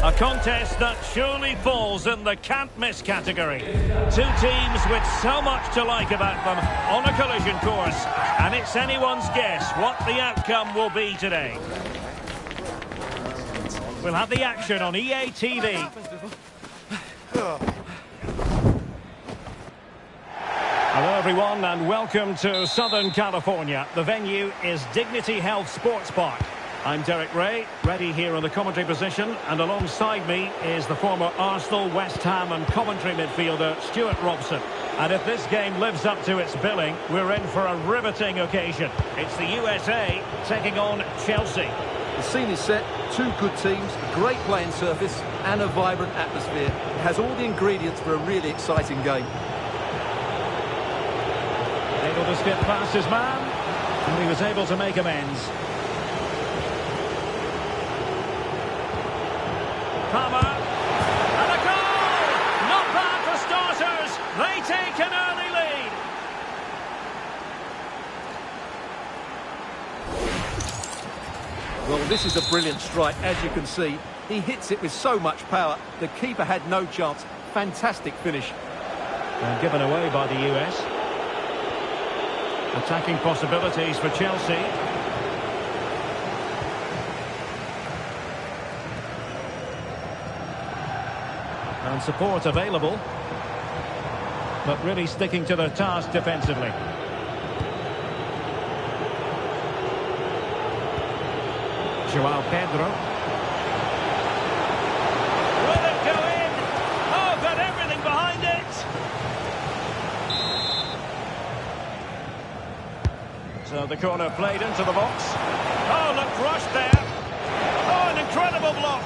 A contest that surely falls in the can't-miss category. Two teams with so much to like about them on a collision course. And it's anyone's guess what the outcome will be today. We'll have the action on EA TV. Hello everyone and welcome to Southern California. The venue is Dignity Health Sports Park. I'm Derek Ray, ready here in the commentary position, and alongside me is the former Arsenal, West Ham and Coventry midfielder Stuart Robson. And if this game lives up to its billing, we're in for a riveting occasion. It's the USA taking on Chelsea. The scene is set, two good teams, a great playing surface and a vibrant atmosphere. It has all the ingredients for a really exciting game. Able to skip past his man, and he was able to make amends. Palmer, and a goal! Not bad for starters. They take an early lead. Well, this is a brilliant strike, as you can see. He hits it with so much power. The keeper had no chance. Fantastic finish. And given away by the US. Attacking possibilities for Chelsea. And support available. But really sticking to their task defensively. João Pedro. Will it go in? Oh, got everything behind it. So the corner played into the box. Oh, look, rushed there. Oh, an incredible block.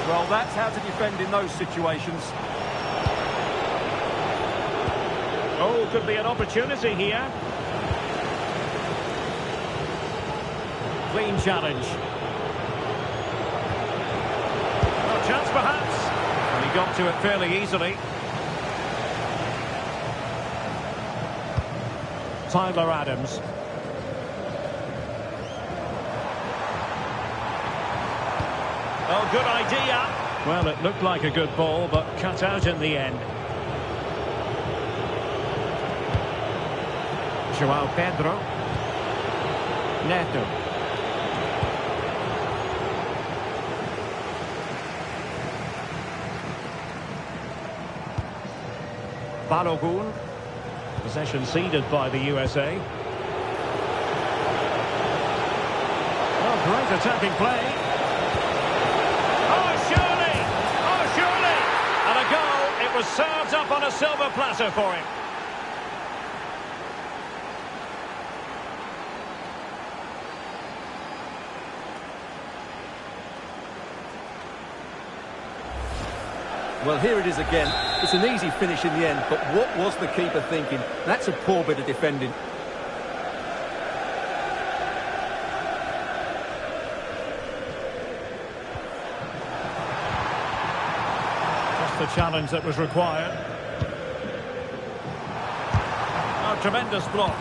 Well, that's how to defend in those situations. Oh, could be an opportunity here. Clean challenge. Oh, chance perhaps. And he got to it fairly easily. Tyler Adams. Oh, good idea. Well, it looked like a good ball, but cut out in the end. João Pedro. Neto. Balogun. Possession ceded by the USA. Oh, great attacking play. It was served up on a silver platter for him. Well, here it is again. It's an easy finish in the end, but what was the keeper thinking? That's a poor bit of defending. The challenge that was required. Oh, tremendous block.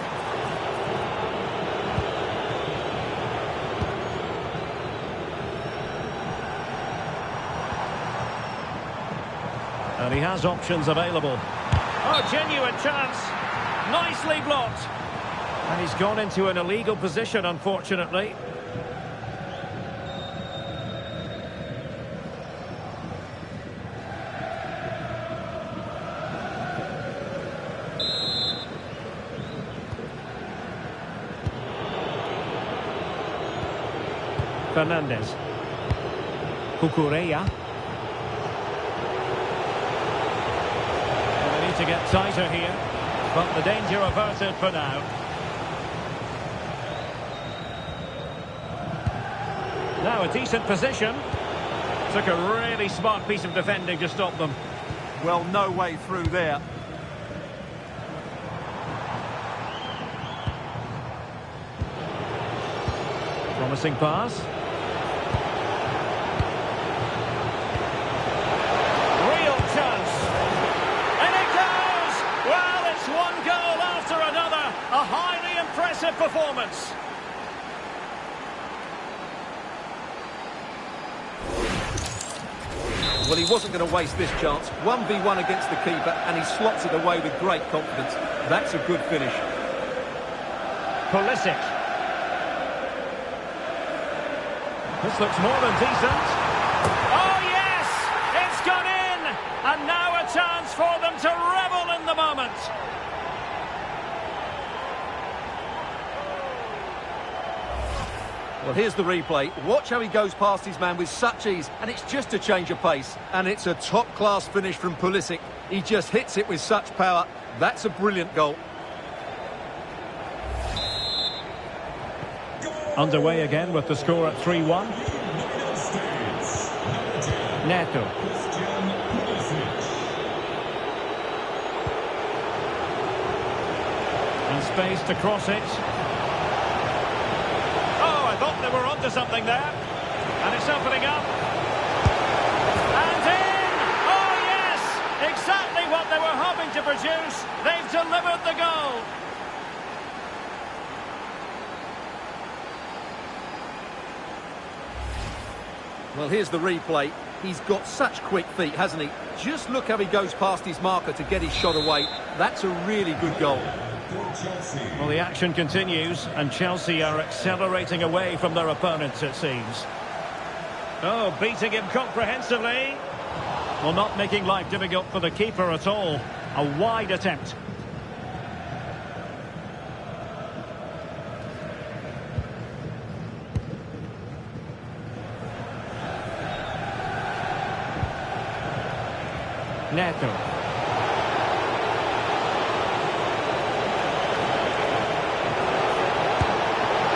And he has options available. Oh, genuine chance. Nicely blocked. And he's gone into an illegal position, unfortunately. Fernandez. Cucurella. Well, they need to get tighter here, but the danger averted for now. Now a decent position. Took a really smart piece of defending to stop them. Well, no way through there. Promising pass. Impressive performance. Well, he wasn't going to waste this chance. 1v1 against the keeper, and he slots it away with great confidence. That's a good finish. Pulisic. This looks more than decent. Oh, yes! It's gone in! And now a chance for them to revel in the moment. Well, here's the replay. Watch how he goes past his man with such ease, and it's just a change of pace. And it's a top-class finish from Pulisic. He just hits it with such power. That's a brilliant goal. Underway again with the score at 3-1. Neto. And space to cross it. Oh, I thought they were onto something there. And it's opening up. And in! Oh, yes! Exactly what they were hoping to produce. They've delivered the goal. Well, here's the replay. He's got such quick feet, hasn't he? Just look how he goes past his marker to get his shot away. That's a really good goal. Well, the action continues, and Chelsea are accelerating away from their opponents, it seems. Oh, beating him comprehensively. Well, not making life difficult for the keeper at all. A wide attempt. Neto.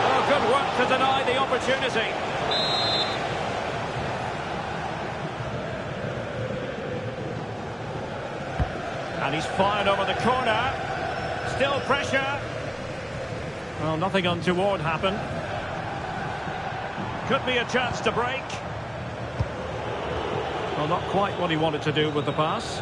Oh, good work to deny the opportunity. And he's fired over the corner. Still pressure. Well, nothing untoward happened. Could be a chance to break. Well, not quite what he wanted to do with the pass.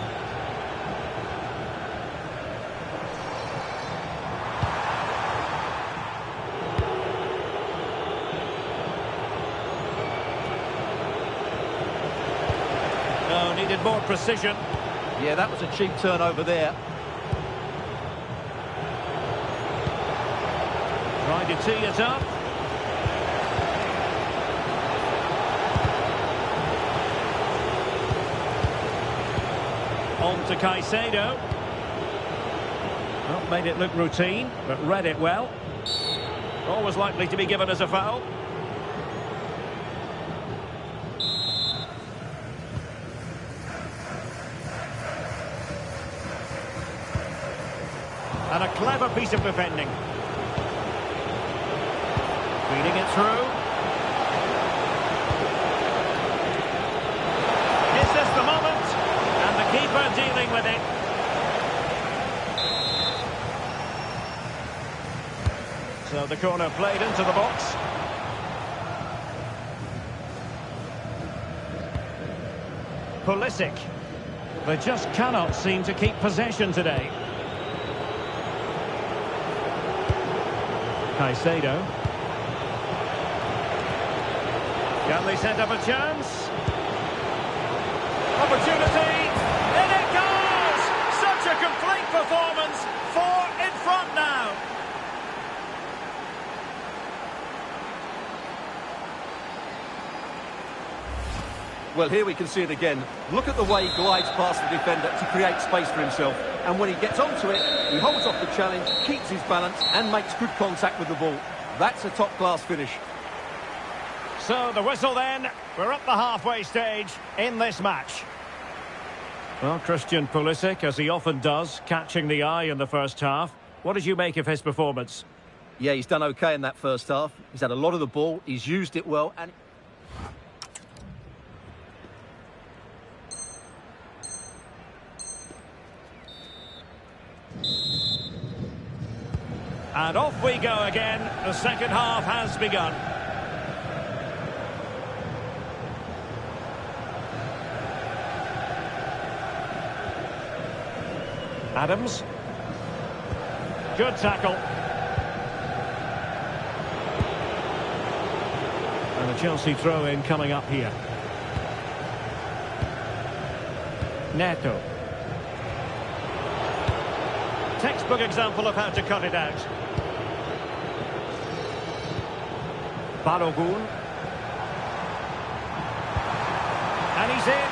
Oh, needed more precision. Yeah, that was a cheap turnover there. Trying to tee it up. On to Caicedo. Well, made it look routine, but read it well. Always likely to be given as a foul. And a clever piece of defending. Feeding it through. Is this the moment? And the keeper dealing with it. So the corner played into the box. Pulisic. They just cannot seem to keep possession today. Caicedo. Can they set up a chance? Opportunity. In it goes! Such a complete performance. 4 in front now. Well, here we can see it again. Look at the way he glides past the defender to create space for himself. And when he gets onto it, he holds off the challenge, keeps his balance, and makes good contact with the ball. That's a top-class finish. So the whistle then. We're at the halfway stage in this match. Well, Christian Pulisic, as he often does, catching the eye in the first half. What did you make of his performance? Yeah, he's done okay in that first half. He's had a lot of the ball, he's used it well, and... And off we go again. The second half has begun. Adams. Good tackle. And a Chelsea throw-in coming up here. Neto. Textbook example of how to cut it out. Balogun. And he's in.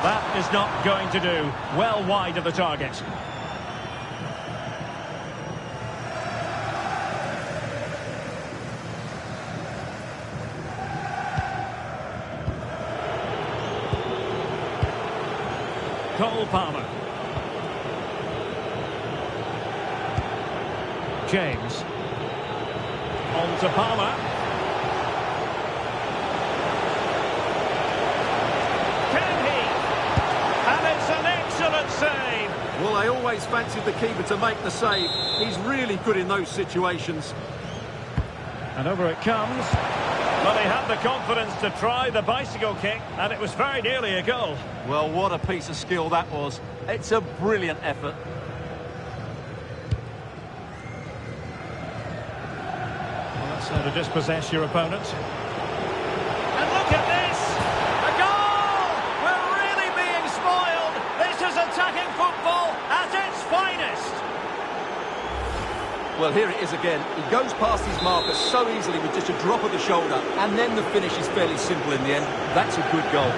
That is not going to do. Well wide of the target. Cole Palmer. James. On to Palmer. Can he? And it's an excellent save. Well, I always fancied the keeper to make the save. He's really good in those situations. And over it comes. Well, he had the confidence to try the bicycle kick, and it was very nearly a goal. Well, what a piece of skill that was. It's a brilliant effort. Well, that's how to dispossess your opponent. And look at this! A goal! We're really being spoiled! This is attacking football at its finest! Well, here it is again. He goes past his marker so easily with just a drop of the shoulder, and then the finish is fairly simple in the end. That's a good goal.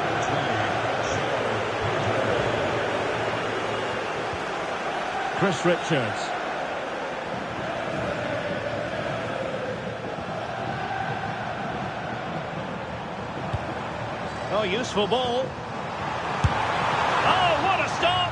Chris Richards. Oh, useful ball. Oh, what a stop!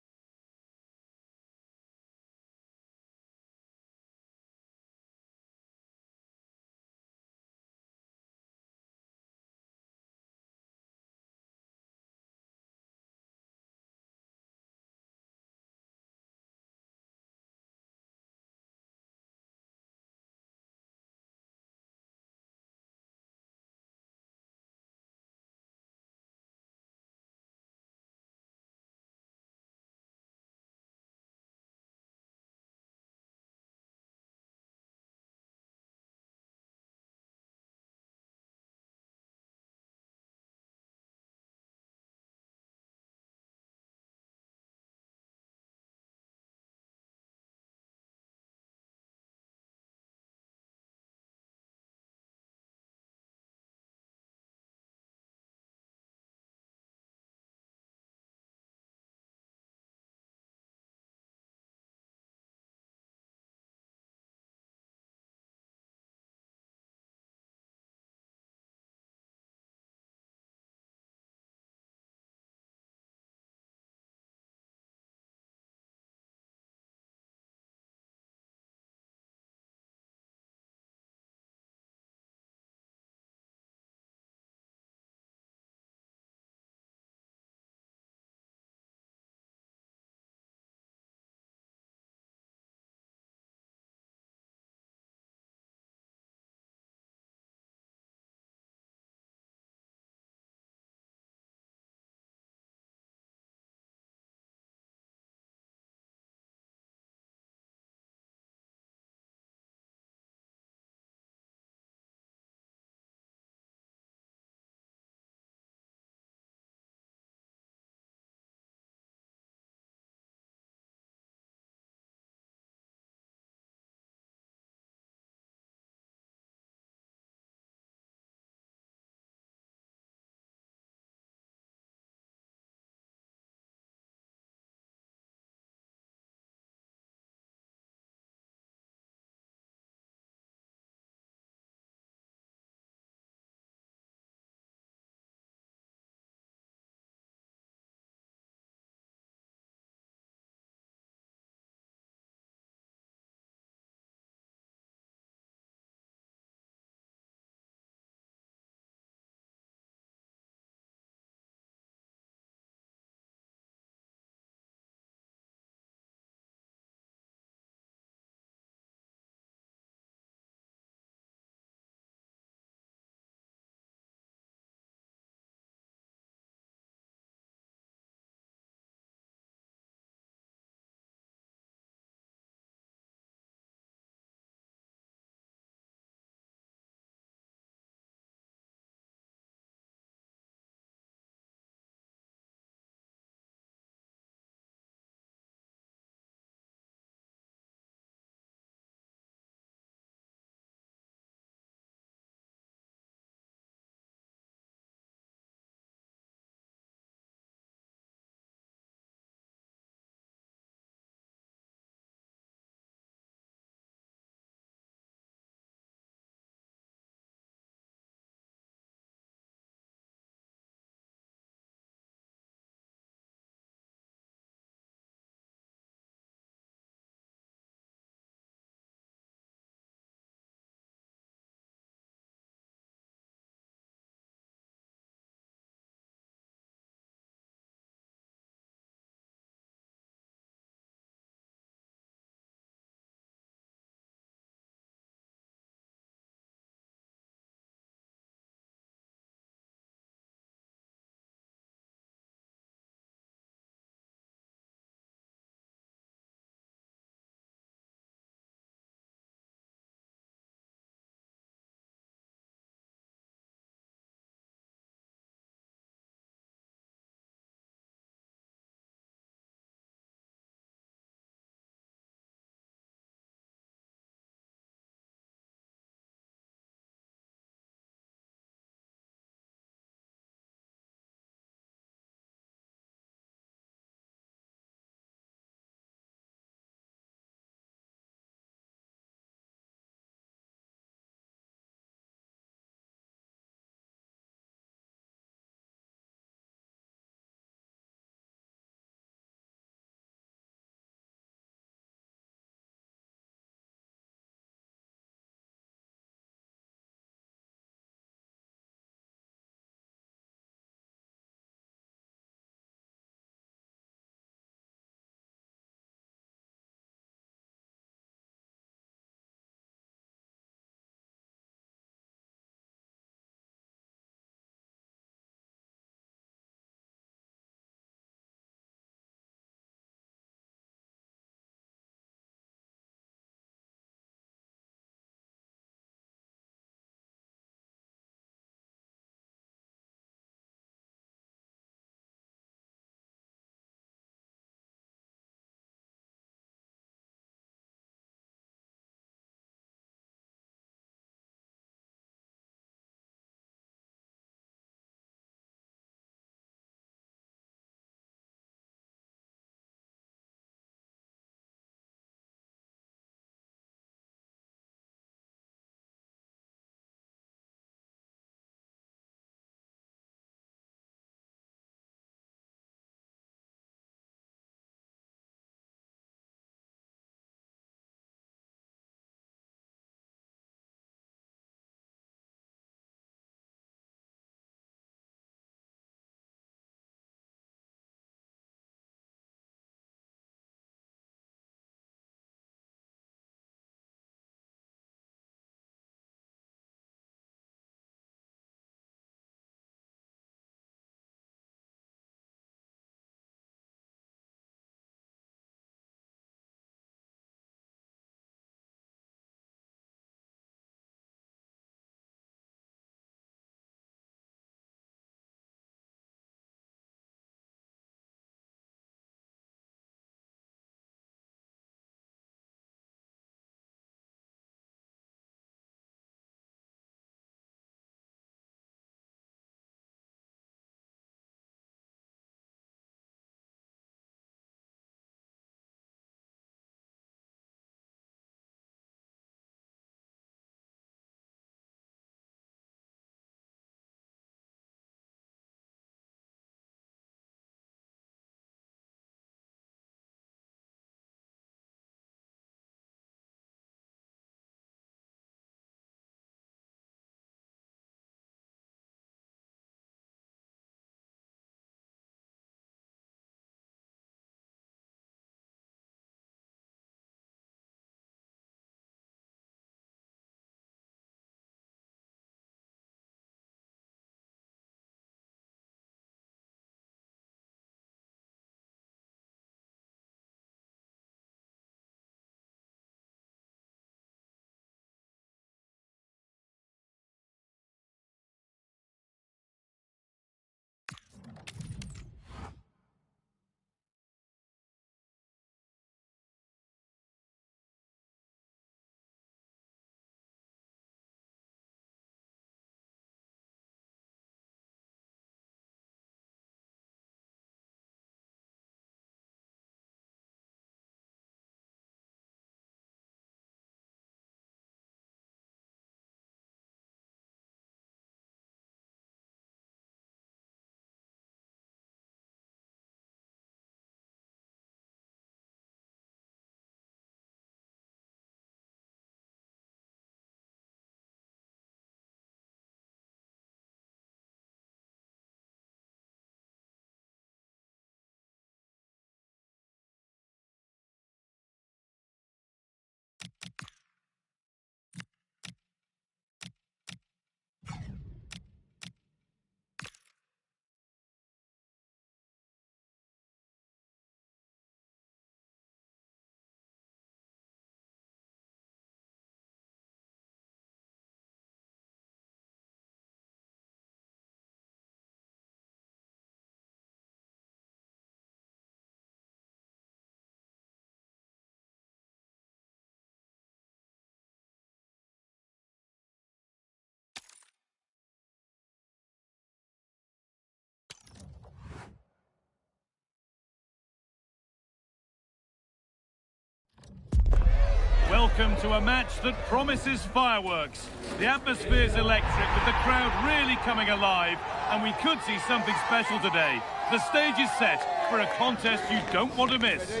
welcome to a match that promises fireworks. The atmosphere's electric, with the crowd really coming alive, and we could see something special today. The stage is set for a contest you don't want to miss.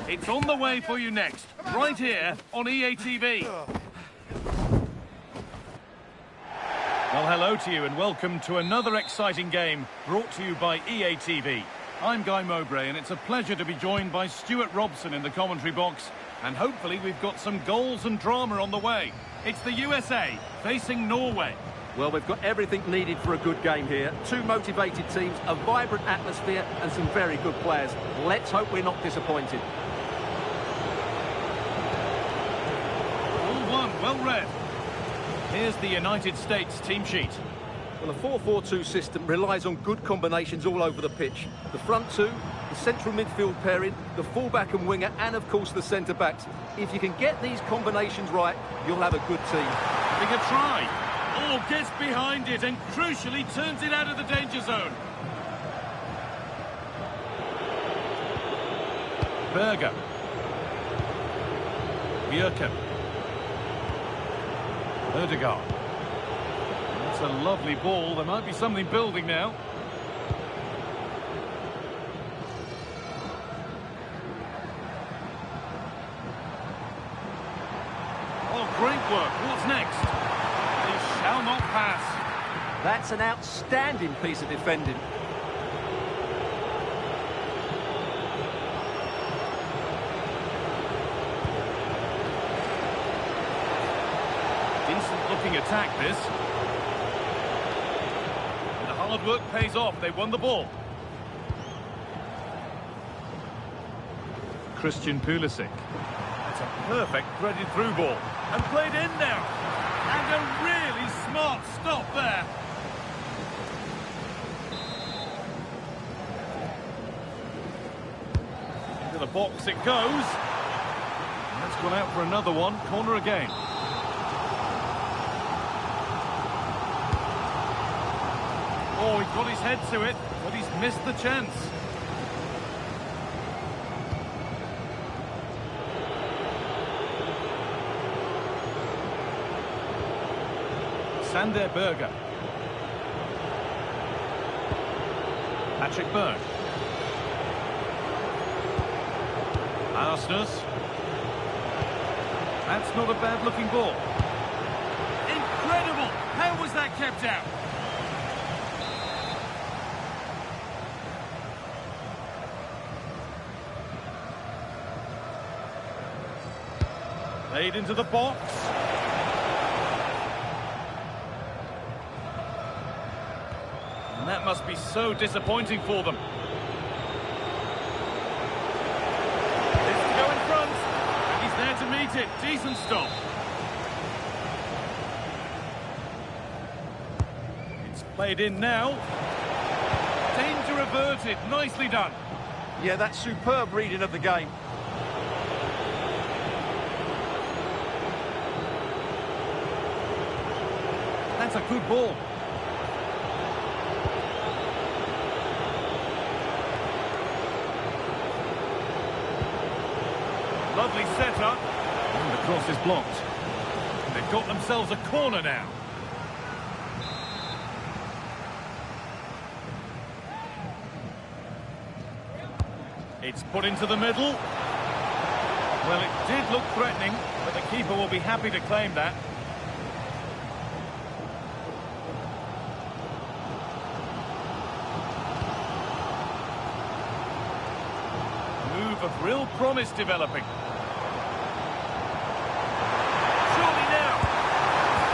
It's on the way for you next, right here on EA TV. Well, hello to you and welcome to another exciting game brought to you by EA TV. I'm Guy Mowbray, and it's a pleasure to be joined by Stuart Robson in the commentary box. And hopefully we've got some goals and drama on the way. It's the USA facing Norway. Well, we've got everything needed for a good game here. Two motivated teams, a vibrant atmosphere and some very good players. Let's hope we're not disappointed. All one, well read. Here's the United States team sheet. Well, a 4-4-2 system relies on good combinations all over the pitch. The front two, the central midfield pairing, the fullback and winger, and of course the centre-backs. If you can get these combinations right, you'll have a good team. Having a try. Oh, gets behind it and crucially turns it out of the danger zone. Berger. Bjerken. Ødegaard. That's a lovely ball. There might be something building now. Oh, great work. What's next? They shall not pass. That's an outstanding piece of defending. Decent-looking attack, this. And the hard work pays off. They won the ball. Christian Pulisic. That's a perfect threaded through ball. And played in now. And a really smart stop there. Into the box it goes. And that's gone out for another one. Corner again. Oh, he got his head to it, but he's missed the chance. Sander Berger. Patrick Berg. Arsnes. That's not a bad-looking ball. Incredible! How was that kept out? Played into the box. And that must be so disappointing for them. This to go in front. And he's there to meet it. Decent stop. It's played in now. Danger averted. Nicely done. Yeah, that's superb reading of the game. That's a good ball. Lovely setup. And the cross is blocked. They've got themselves a corner now. It's put into the middle. Well, it did look threatening, but the keeper will be happy to claim that. Of real promise developing. Surely now.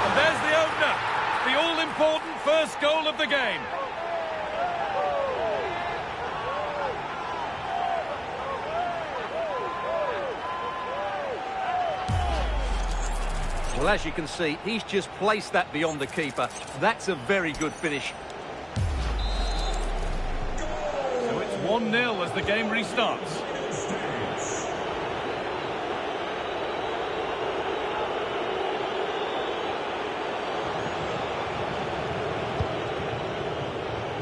And there's the opener. The all-important first goal of the game. Well, as you can see, he's just placed that beyond the keeper. That's a very good finish. So it's 1-0 as the game restarts.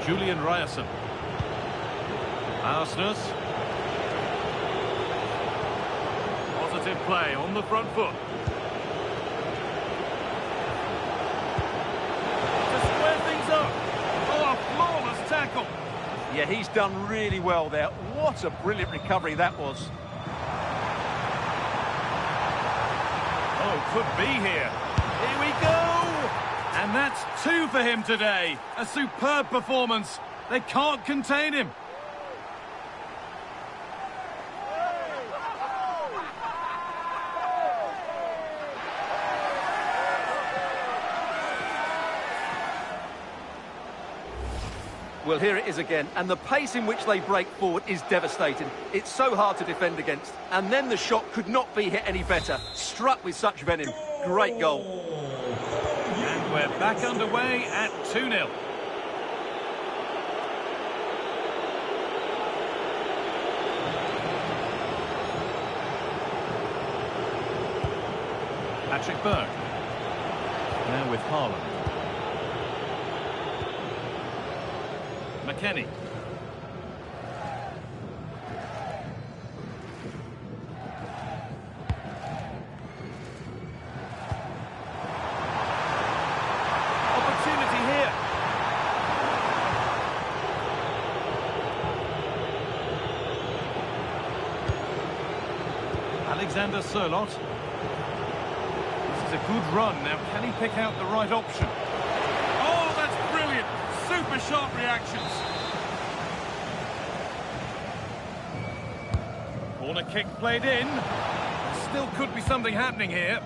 Julian Ryerson. Arsnes. Positive Positive play on the front foot. To square things up. Oh, a flawless tackle. Yeah, he's done really well there. What a brilliant recovery that was. Oh, could be here. Here we go! And that's 2 for him today. A superb performance. They can't contain him. Well, here it is again, and the pace in which they break forward is devastating. It's so hard to defend against. And then the shot could not be hit any better. Struck with such venom. Great goal. And we're back underway at 2-0. Patrick Berg. Now with Haaland. McKennie. Opportunity here. Alexander Sørloth. This is a good run. Now, can he pick out the right option? Oh, that's brilliant. Super sharp reactions. Corner kick played in. Still could be something happening here.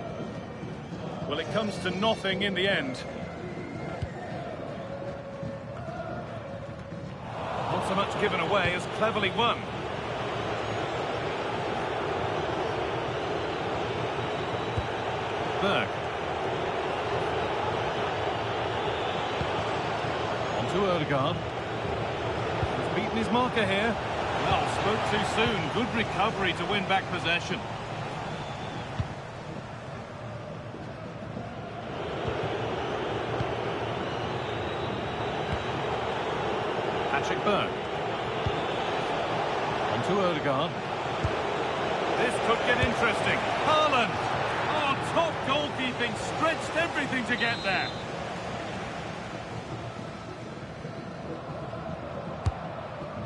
Well, it comes to nothing in the end. Not so much given away as cleverly won. Berg. On to Ødegaard. He's beaten his marker here. Well, spoke too soon. Good recovery to win back possession. Patrick Berg. On to Ødegaard. This could get interesting. Haaland! Oh, top goalkeeping. Stretched everything to get there.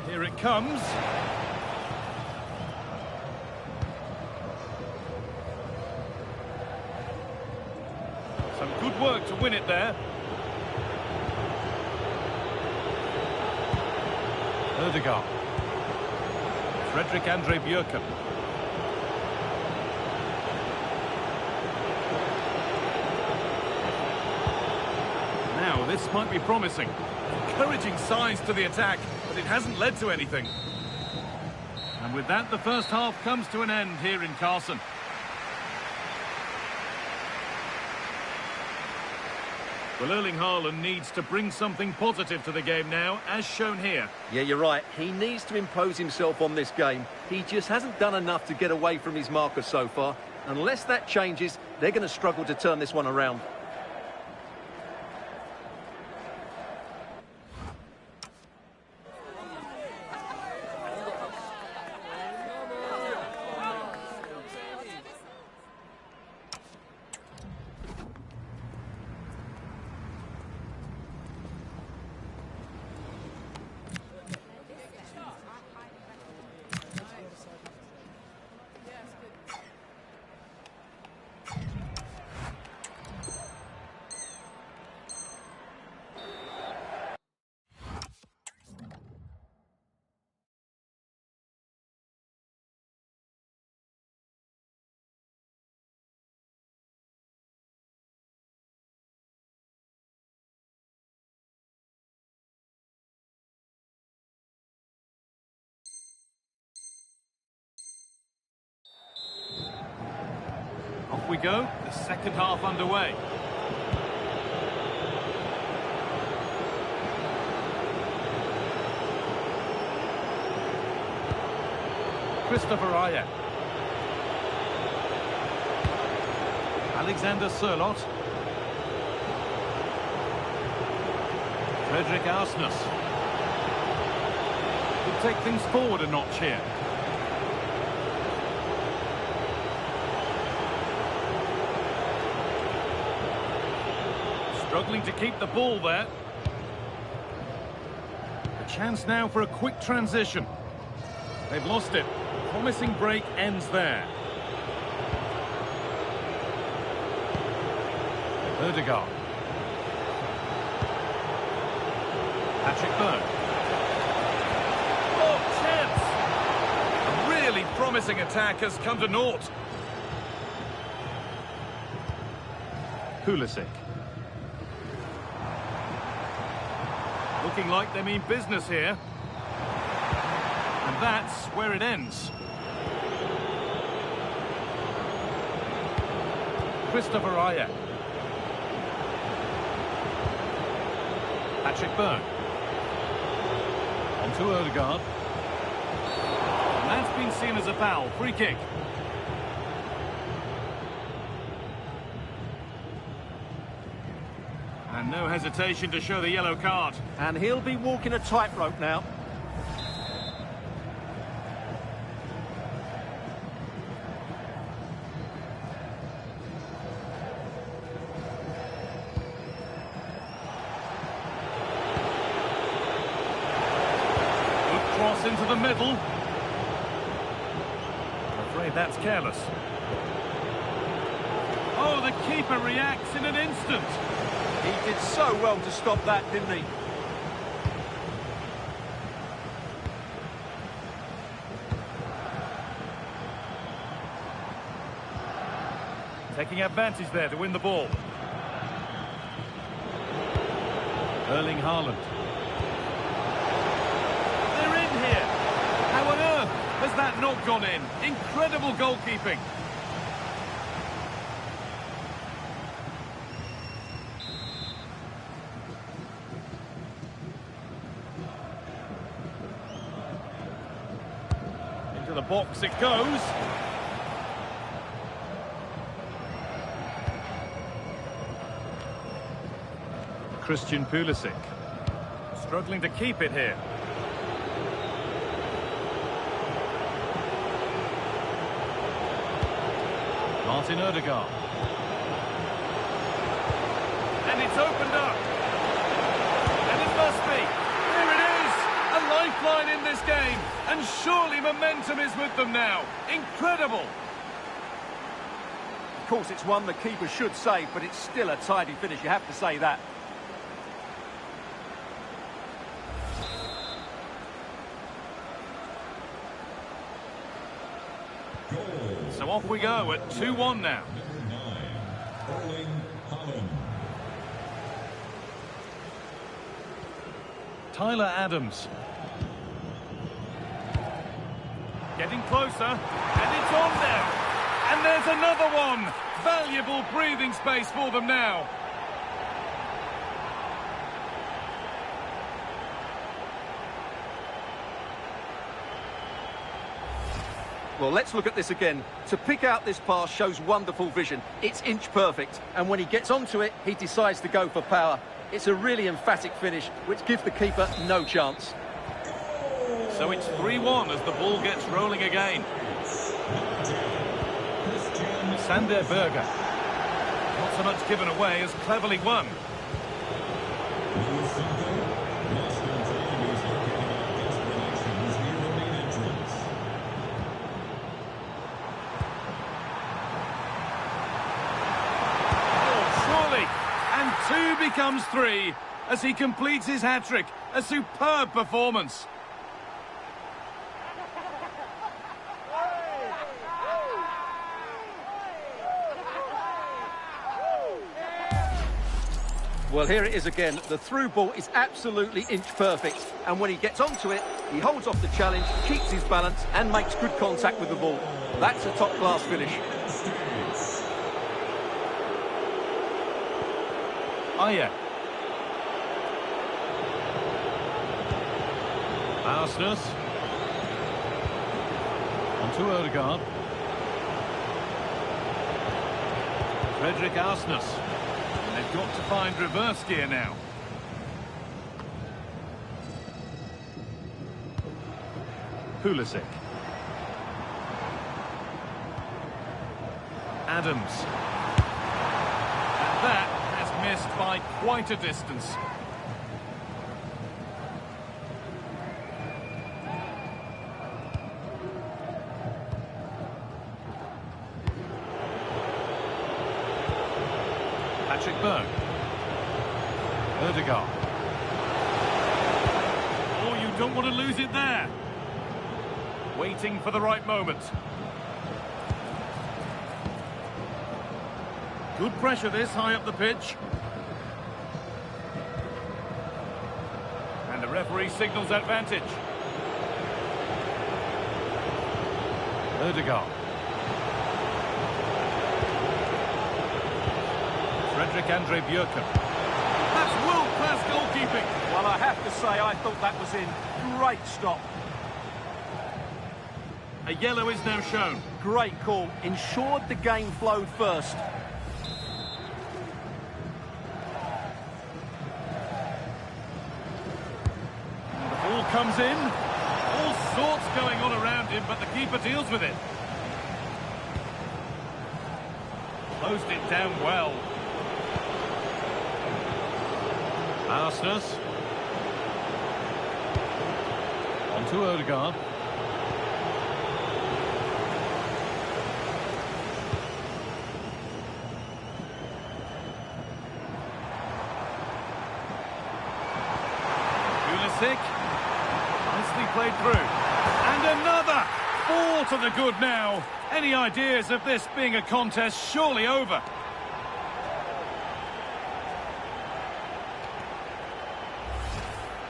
Here it comes. Some good work to win it there. Ødegaard. Fredrik Andre Bjørken. Now, this might be promising. Encouraging signs to the attack, but it hasn't led to anything. And with that, the first half comes to an end here in Carson. Well, Erling Haaland needs to bring something positive to the game now, as shown here. Yeah, you're right. He needs to impose himself on this game. He just hasn't done enough to get away from his marker so far. Unless that changes, they're going to struggle to turn this one around. Off we go, the second half underway. Christopher Ayer. Alexander Sørloth. Fredrik Arsnes. Could take things forward a notch here. Struggling to keep the ball there. A chance now for a quick transition. They've lost it. Promising break ends there. Odegaard. Patrick Berg. Oh, chance! A really promising attack has come to naught. Pulisic. Looking like they mean business here. And that's where it ends. Christopher Ayer. Patrick Berg. On to Odegaard. And that's been seen as a foul. Free kick. And no hesitation to show the yellow card. And he'll be walking a tightrope now. Good cross into the middle. I'm afraid that's careless. Oh, the keeper reacts in an instant. He did so well to stop that, didn't he? Taking advantage there to win the ball. Erling Haaland. They're in here. How on earth has that not gone in? Incredible goalkeeping. Into the box it goes. Christian Pulisic. Struggling to keep it here. Martin Odegaard. And it's opened up. And it must be. Here it is. A lifeline in this game. And surely momentum is with them now. Incredible. Of course, it's one the keeper should save, but it's still a tidy finish, you have to say that. So off we go at 2-1 now. Tyler Adams. Getting closer, and it's on now. And there's another one. Valuable breathing space for them now. Well, let's look at this again. To pick out this pass shows wonderful vision. It's inch perfect, and when he gets onto it, he decides to go for power. It's a really emphatic finish, which gives the keeper no chance. So it's 3-1 as the ball gets rolling again. Sander Berger. Not so much given away as cleverly won. Two becomes three as he completes his hat-trick. A superb performance. Well, here it is again. The through ball is absolutely inch perfect. And when he gets onto it, he holds off the challenge, keeps his balance, and makes good contact with the ball. That's a top-class finish. Ayer. Arsenal. On to Odegaard. Frederick Arsenal. They've got to find reverse gear now. Pulisic. Adams. And that has missed by quite a distance. Patrick Berg. Ødegaard. Oh, you don't want to lose it there. Waiting for the right moment. Good pressure this high up the pitch. And the referee signals advantage. Ødegaard. Frederick Andre Bjørken. That's world-class goalkeeping. Well, I have to say, I thought that was in. Great stop. A yellow is now shown. Great call. Ensured the game flowed first. The ball comes in. All sorts going on around him, but the keeper deals with it. Closed it down well. Arsenal. On to Ødegaard. Nicely played through. And another! 4 to the good now. Any ideas of this being a contest surely over?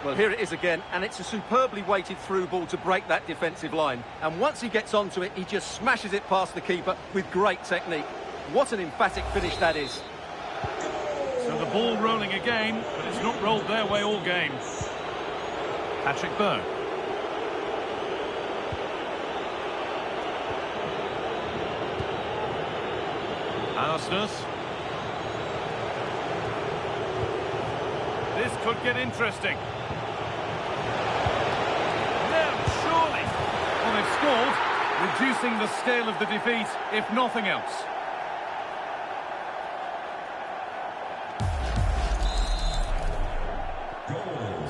Well, here it is again, and it's a superbly weighted through ball to break that defensive line. And once he gets onto it, he just smashes it past the keeper with great technique. What an emphatic finish that is. So the ball rolling again, but it's not rolled their way all game. Patrick Berg. Arsenal. This could get interesting. Surely. Well, they've scored, reducing the scale of the defeat, if nothing else.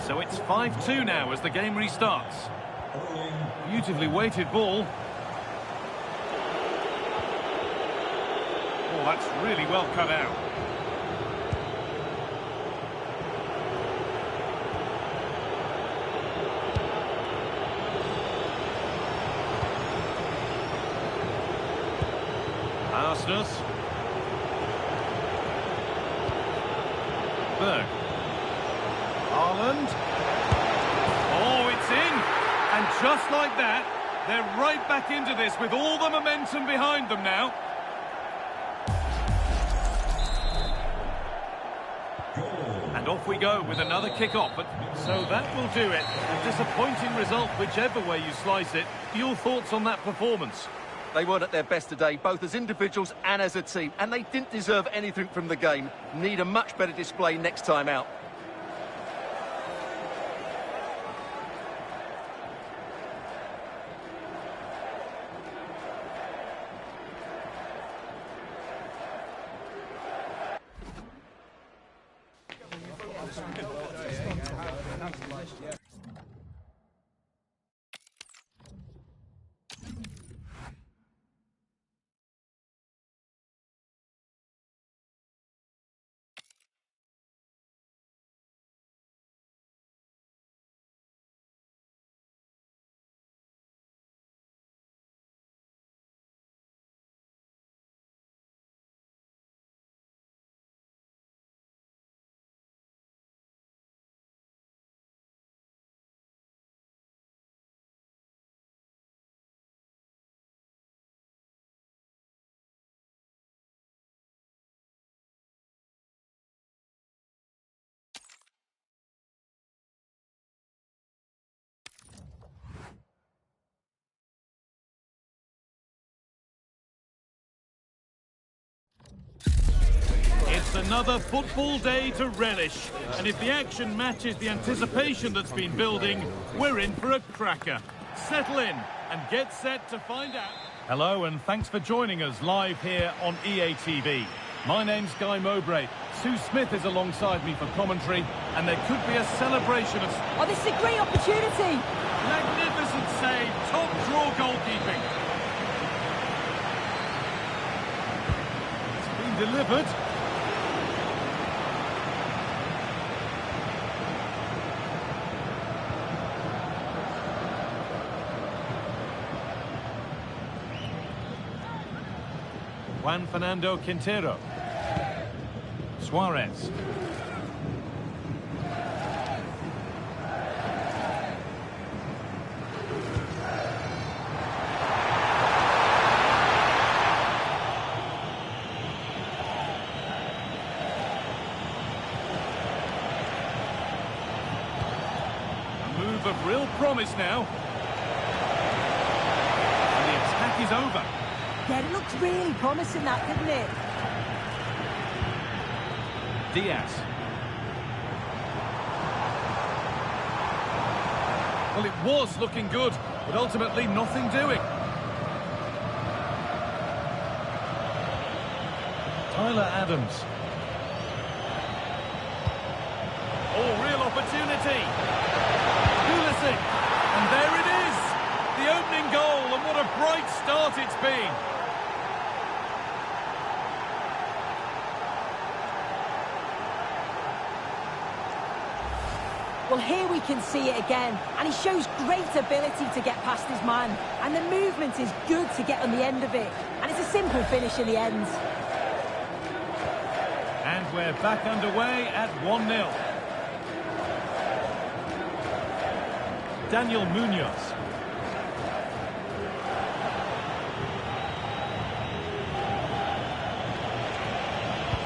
So it's 5-2 now as the game restarts. Beautifully weighted ball. Oh, that's really well cut out. Arsenal. Berg. Haaland. Oh, it's in. And just like that, they're right back into this with all the momentum behind them now. And off we go with another kick-off. So that will do it. A disappointing result, whichever way you slice it. Your thoughts on that performance? They weren't at their best today, both as individuals and as a team, and they didn't deserve anything from the game. Need a much better display next time out. It's another football day to relish, and if the action matches the anticipation that's been building, we're in for a cracker. Settle in and get set to find out. Hello, and thanks for joining us live here on EA TV. My name's Guy Mowbray. Sue Smith is alongside me for commentary, and there could be a celebration of... Oh, this is a great opportunity! Magnificent save, top draw goalkeeping. It's been delivered. Juan Fernando Quintero. Suarez. A move of real promise now. And the attack is over. Yeah, it looked really promising, that, didn't it? Diaz. Well, it was looking good, but ultimately nothing doing. Tyler Adams. Oh, real opportunity. Pulisic. And there it is. The opening goal, and what a bright start it's been. Well, here we can see it again, and he shows great ability to get past his man, and the movement is good to get on the end of it, and it's a simple finish in the end. And we're back underway at 1-0. Daniel Munoz.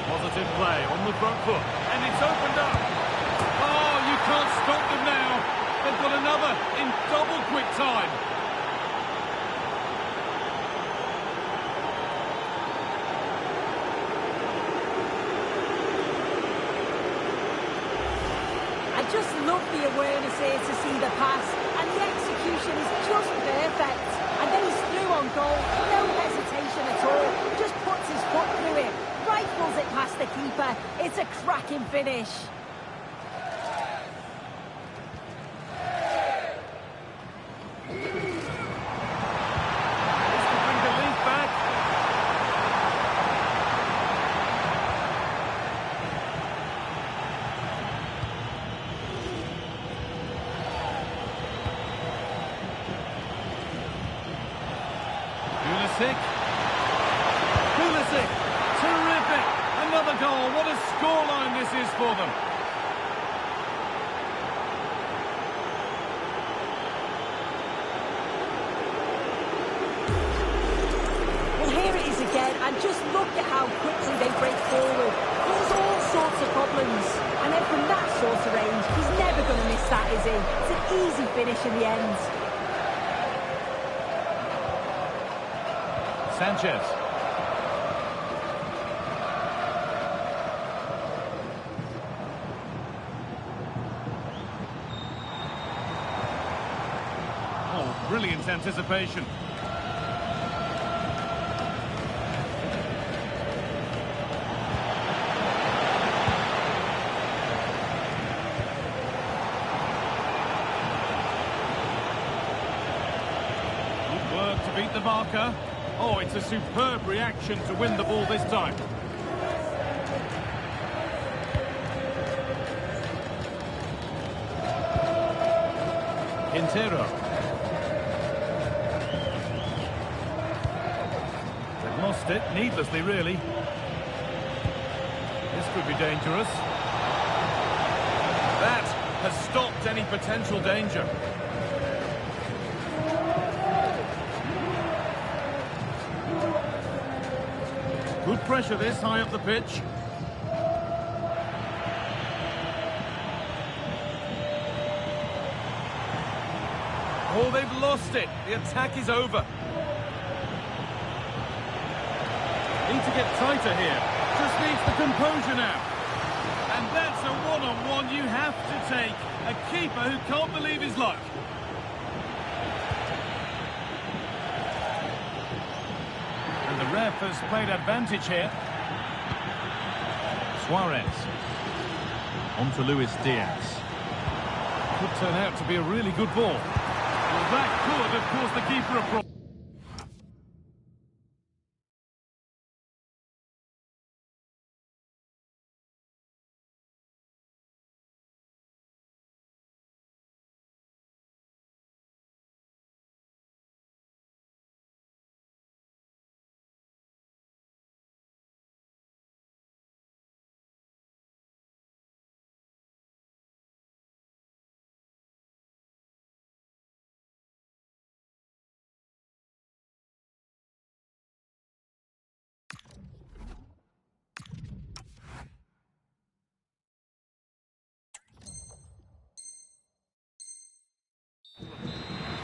Positive play on the front foot, and it's opened up. Oh, you can't stop them now. They've got another in double quick time. I just love the awareness here to see the pass, and the execution is just perfect. And then he's through on goal, no hesitation at all, just puts his foot through it, rifles it past the keeper. It's a cracking finish. Pulisic, terrific, another goal, what a scoreline this is for them. Well, here it is again, and just look at how quickly they break forward, cause all sorts of problems, and then from that sort of range, he's never going to miss that, is he? It's an easy finish in the end. Sanchez. Oh, brilliant anticipation. Good work to beat the marker. Oh, it's a superb reaction to win the ball this time. Quintero. They've lost it, needlessly really. This could be dangerous. That has stopped any potential danger. Good pressure this, high up the pitch. Oh, they've lost it. The attack is over. Need to get tighter here. Just needs the composure now. And that's a one-on-one you have to take. A keeper who can't believe his luck. And the ref has played advantage here. Suarez. On to Luis Diaz. Could turn out to be a really good ball. Well, that could have caused the keeper a problem.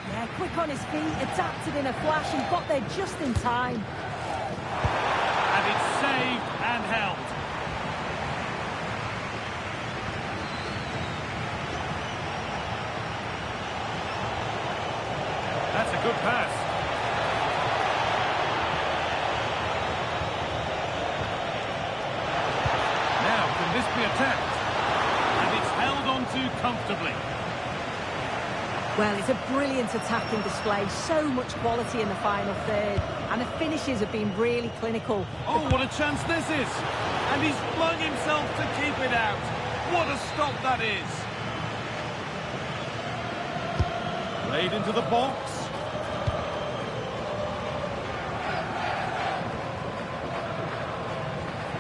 Yeah, quick on his feet, adapted in a flash and got there just in time. And it's saved and held. That's a good pass. Now, can this be attacked? And it's held on to comfortably. Well, it's a brilliant attacking display, so much quality in the final third, and the finishes have been really clinical. Oh, what a chance this is! And he's flung himself to keep it out. What a stop that is! Played into the box.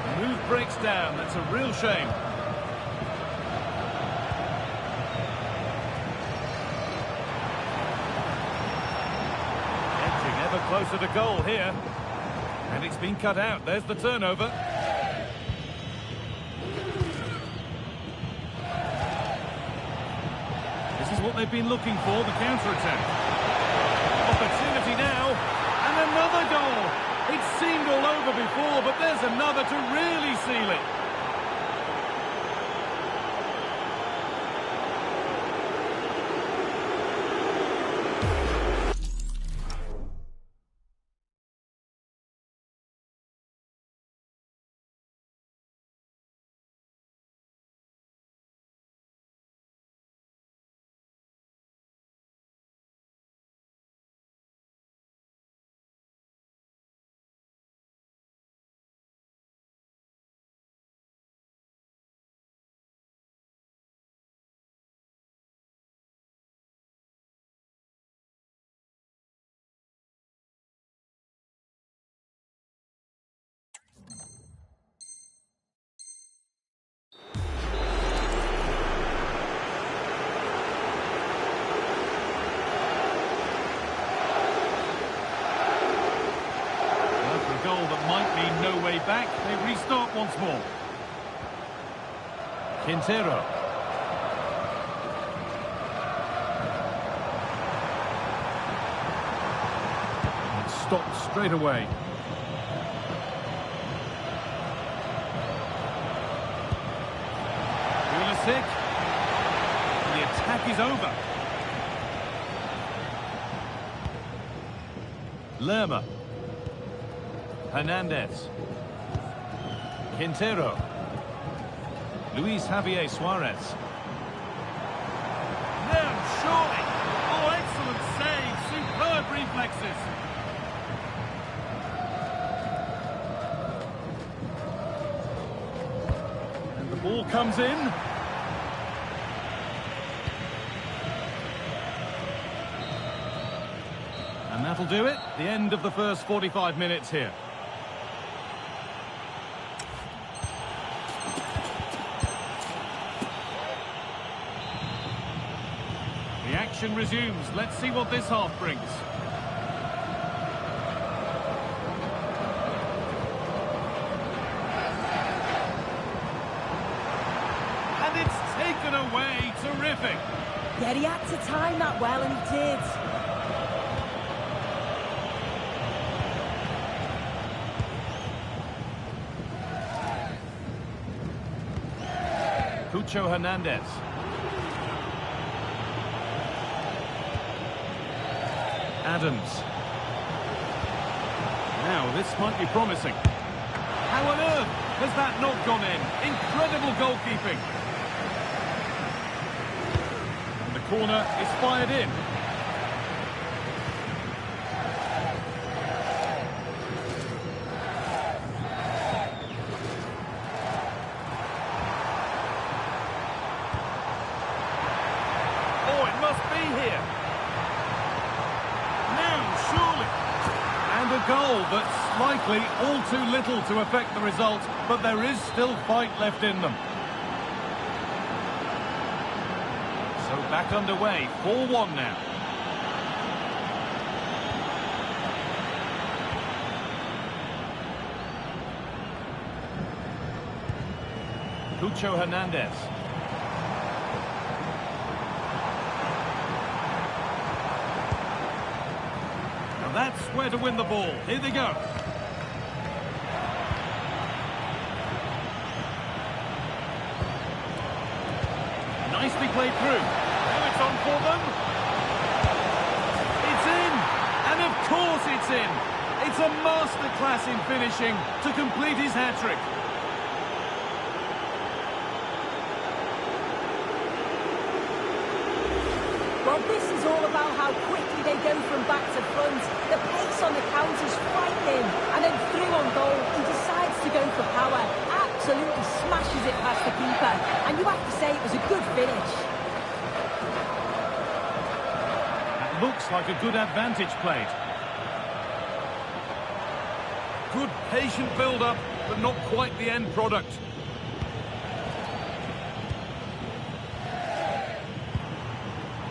The move breaks down, that's a real shame. Closer to goal here. And it's been cut out. There's the turnover. This is what they've been looking for, the counter-attack. Opportunity now. And another goal. It seemed all over before, but there's another to really seal it. That might mean no way back. They restart once more. Quintero. And stopped straight away. Pulisic. And the attack is over. Lerma. Hernandez. Quintero. Luis Javier Suarez. No, surely. Oh, excellent save. Superb reflexes. And the ball comes in. And that'll do it. The end of the first 45 minutes here. The action resumes. Let's see what this half brings. And it's taken away. Terrific. Yeah, he had to time that well, and he did. Cucho Hernandez. Adams. Now, this might be promising. How on earth? Has that not gone in? Incredible goalkeeping. And the corner is fired in. Goal, but likely all too little to affect the result, but there is still fight left in them. So back underway, 4-1 now. Cucho Hernandez. That's where to win the ball. Here they go. Nicely played through. Now it's on for them. It's in. And of course it's in. It's a masterclass in finishing to complete his hat-trick. Well, this is all about how quickly they go from back to front. The pace on the counter's frightening. And then through on goal, he decides to go for power. Absolutely smashes it past the keeper. And you have to say it was a good finish. That looks like a good advantage played. Good patient build-up, but not quite the end product.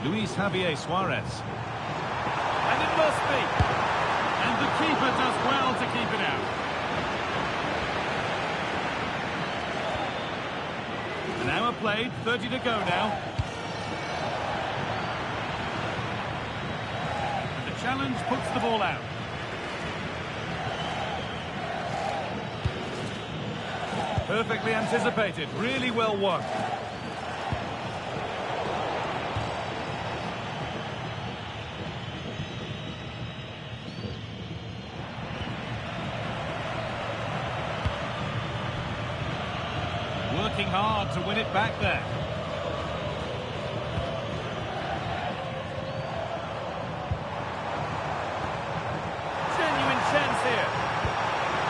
Luis Javier Suarez. And it must be. And the keeper does well to keep it out. An hour played, 30 to go now. And the challenge puts the ball out. Perfectly anticipated, really well won. Working hard to win it back there. Genuine chance here.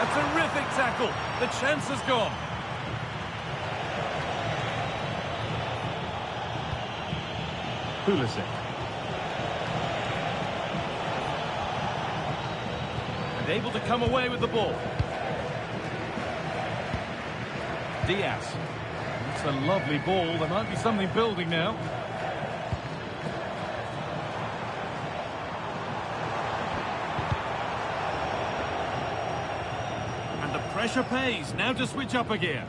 A terrific tackle. The chance has gone. Pulisic. And able to come away with the ball. Diaz. It's a lovely ball. There might be something building now. And the pressure pays. Now to switch up a gear.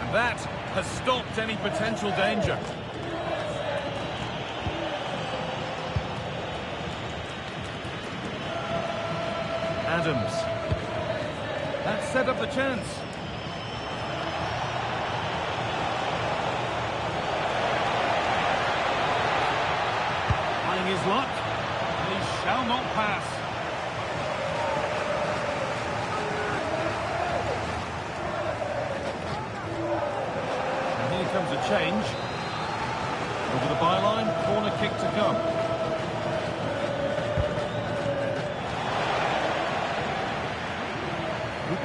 And that has stopped any potential danger. Adams. That set up the chance. Trying his luck. And he shall not pass. And here comes a change. Over the byline, corner kick to come.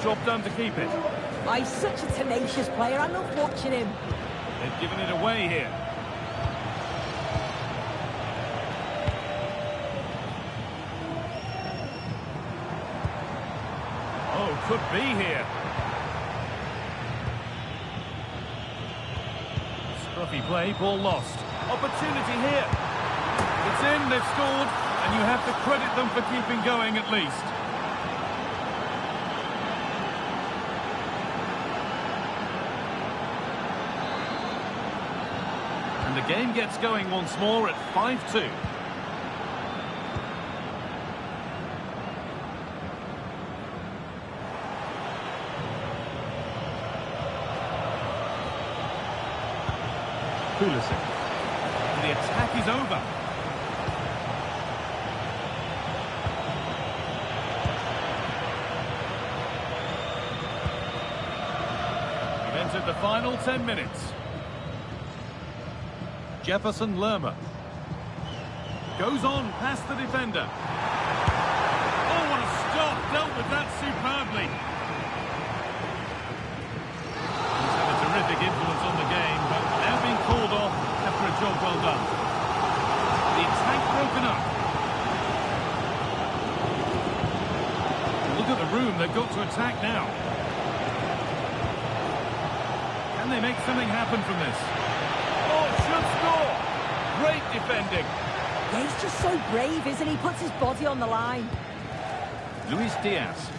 Job done to keep it. Oh, he's such a tenacious player. I love watching him. They've given it away here. Oh, could be here. Scruffy play, ball lost. Opportunity here. It's in, they've scored, and you have to credit them for keeping going at least. And the game gets going once more at 5-2. Pulisic. And the attack is over. entered the final 10 minutes. Jefferson Lerma. Goes on past the defender. Oh, what a stop! Dealt with that superbly. He's had a terrific influence on the game, but now being called off after a job well done. The attack broken up. Look at the room they've got to attack now. Can they make something happen from this? Oh, should score! Great defending. Yeah, he's just so brave, isn't he? Puts his body on the line. Luis Diaz.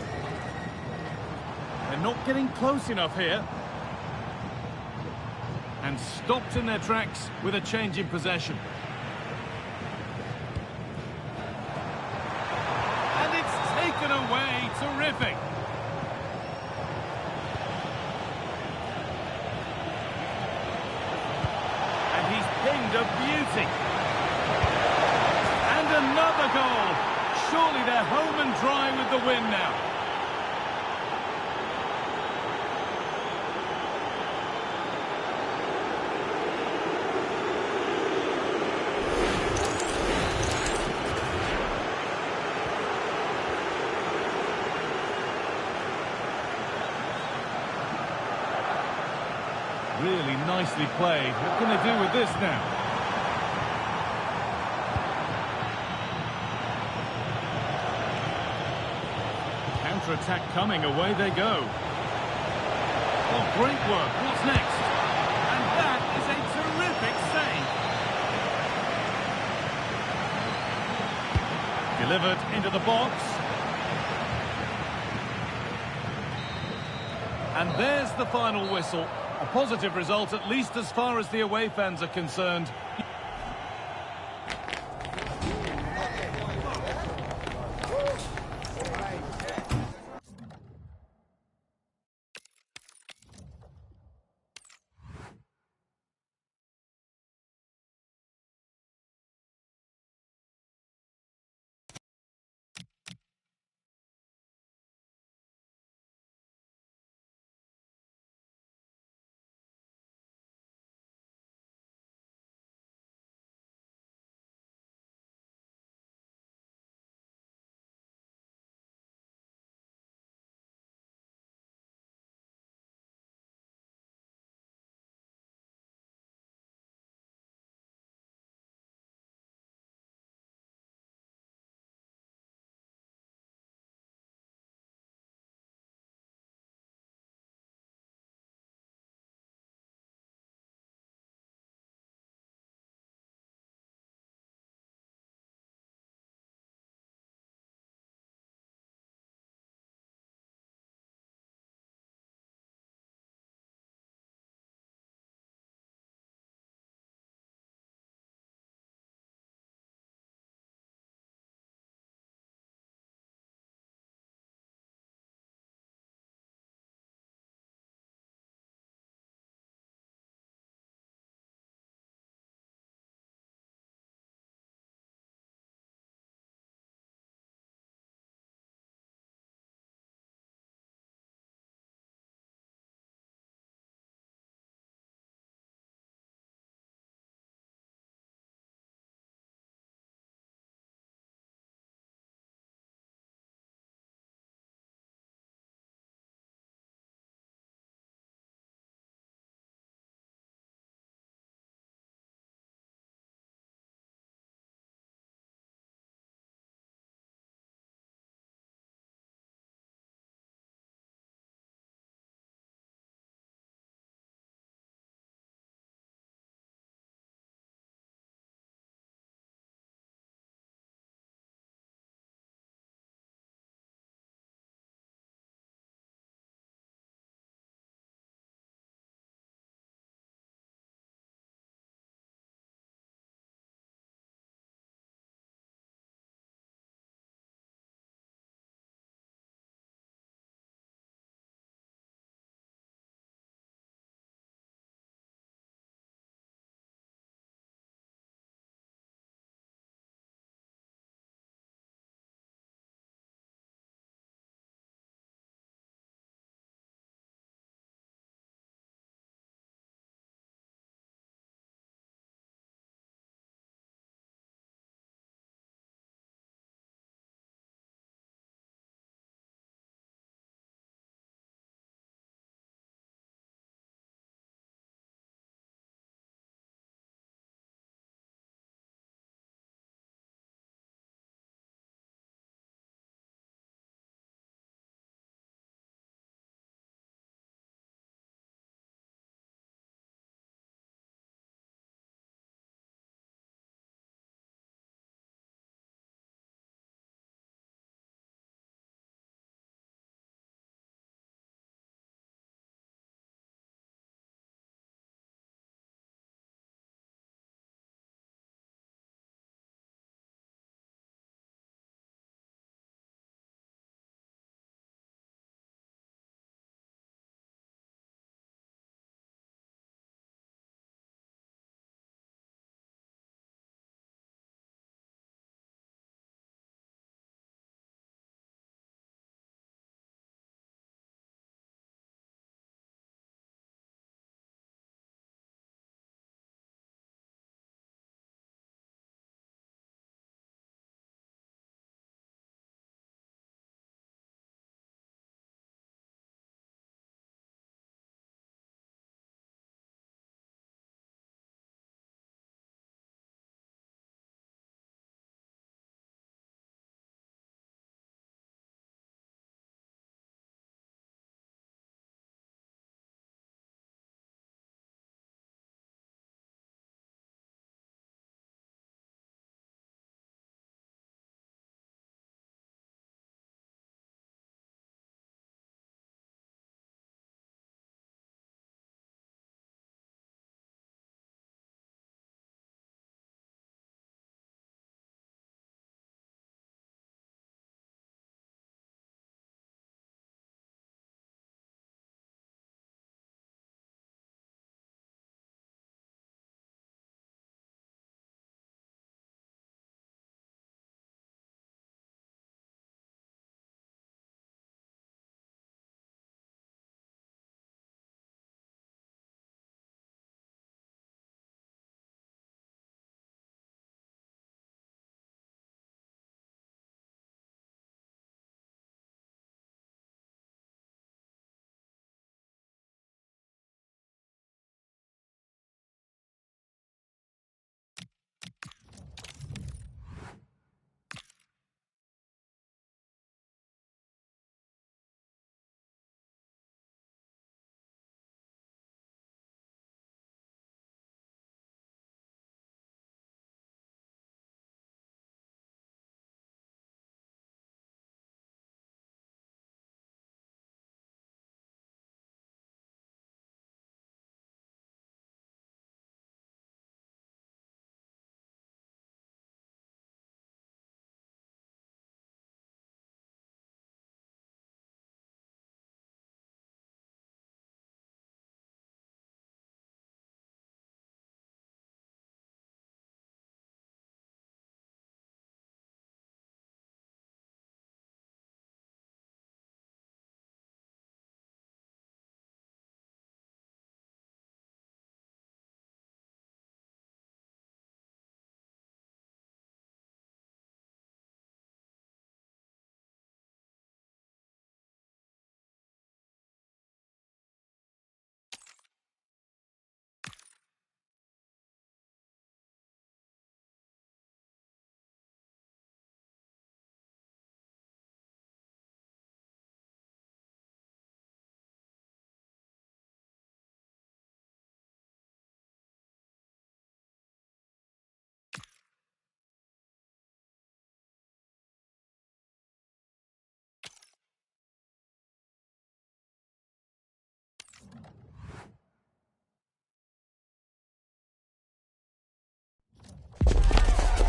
They're not getting close enough here. And stopped in their tracks with a change in possession. And it's taken away. Terrific. And he's pinged a beauty. And another goal. Surely they're home and dry with the win now. Really nicely played. What can they do with this now? Counter-attack coming, away they go. Oh, great work. What's next? And that is a terrific save. Delivered into the box. And there's the final whistle. A positive result, at least as far as the away fans are concerned.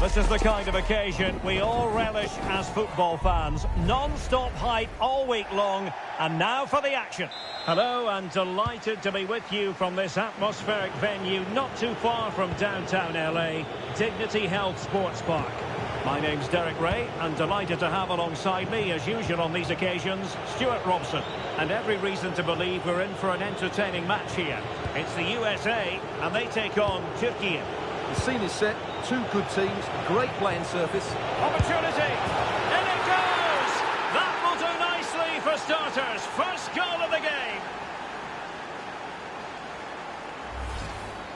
This is the kind of occasion we all relish as football fans. Non-stop hype all week long, and now for the action. Hello, and delighted to be with you from this atmospheric venue not too far from downtown LA, Dignity Health Sports Park. My name's Derek Ray, and delighted to have alongside me, as usual on these occasions, Stuart Robson. And every reason to believe we're in for an entertaining match here. It's the USA, and they take on Turkey. The scene is set, two good teams, great playing surface. Opportunity, and it goes! That will do nicely for starters. First goal of the game.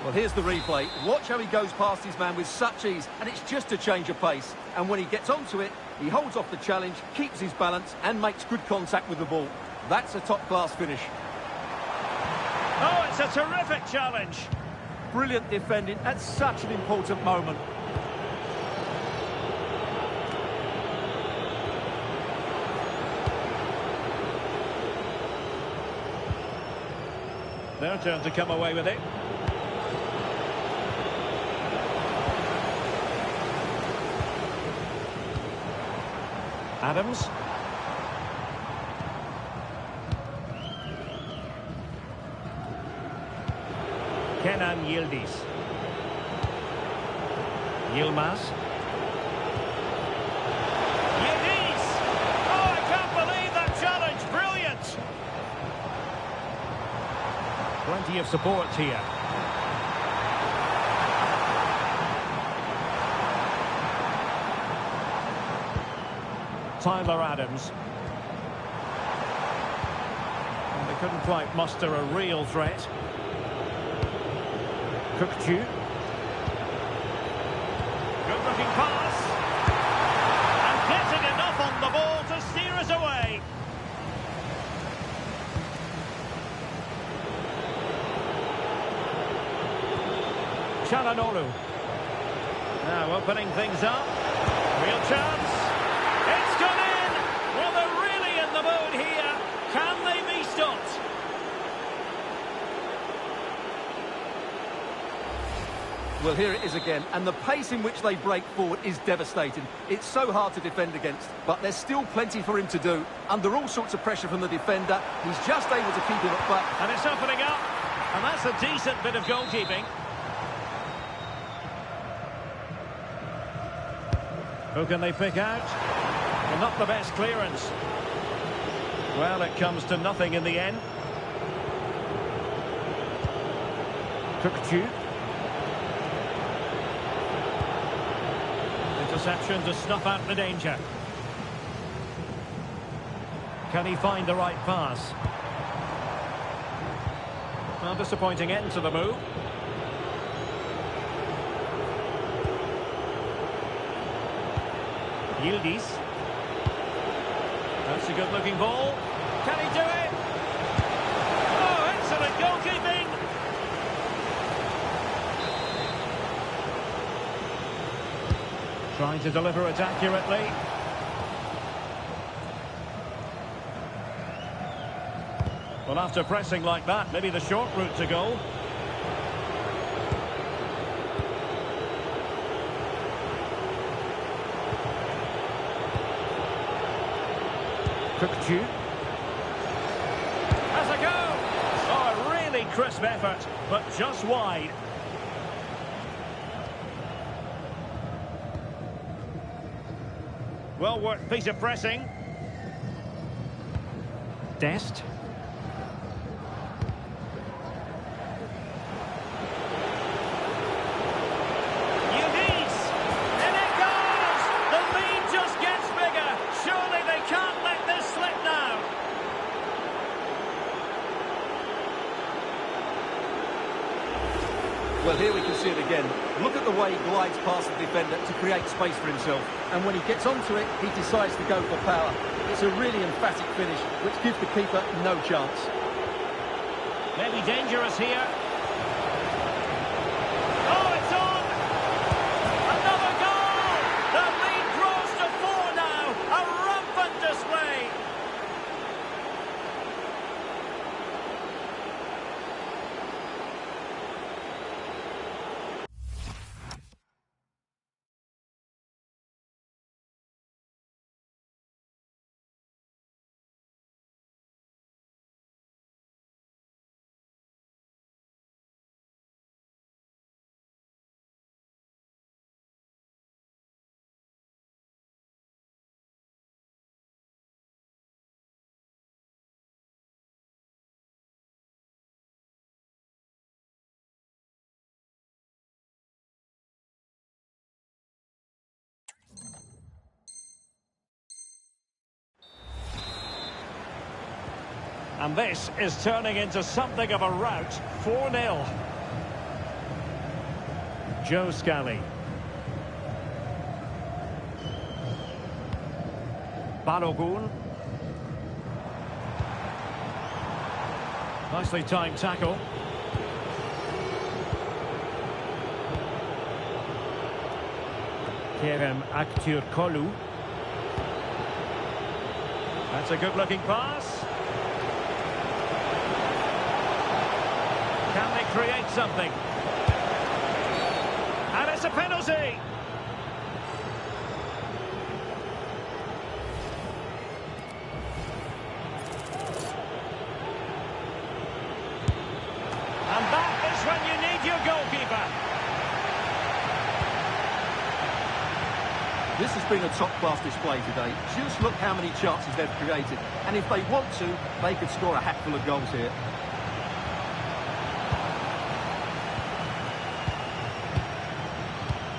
Well, here's the replay. Watch how he goes past his man with such ease, and it's just a change of pace. And when he gets onto it, he holds off the challenge, keeps his balance, and makes good contact with the ball. That's a top-class finish. Oh, it's a terrific challenge. Brilliant defending at such an important moment. Their turn to come away with it. Adams. Kenan Yildiz. Yilmaz. Yildiz! Oh, I can't believe that challenge. Brilliant! Plenty of support here. Tyler Adams. And they couldn't quite muster a real threat. Cookchu. Good looking pass. And getting enough on the ball to steer us away. Çalhanoğlu. Now opening things up. Real chance. It's gone in. Well, they're really in the mood here. Can they be stopped? Well, here it is again, and the pace in which they break forward is devastating. It's so hard to defend against, but there's still plenty for him to do. Under all sorts of pressure from the defender, he's just able to keep him at bay. And it's opening up, and that's a decent bit of goalkeeping. Who can they pick out? Well, not the best clearance. Well, it comes to nothing in the end. Cookchu. Interception to snuff out the danger. Can he find the right pass? Well, disappointing end to the move. Yildiz. That's a good-looking ball. Can he do it? Oh, excellent goalkeeping! Trying to deliver it accurately. Well, after pressing like that, maybe the short route to goal. Cookchu. Has a go! Oh, a really crisp effort, but just wide. Well worked piece of pressing. Dest. Yildiz! And it goes! The lead just gets bigger. Surely they can't let this slip now. Well, here we can see it again. Look at the way he glides past the defender to create space for himself. And when he gets onto it, he decides to go for power. It's a really emphatic finish, which gives the keeper no chance. Maybe dangerous here. And this is turning into something of a rout. 4-0. Joe Scally. Balogun. Nicely timed tackle. Kerem Aktürkoğlu. That's a good-looking pass. Can they create something? And it's a penalty! And that is when you need your goalkeeper. This has been a top-class display today. Just look how many chances they've created. And if they want to, they could score a hatful of goals here.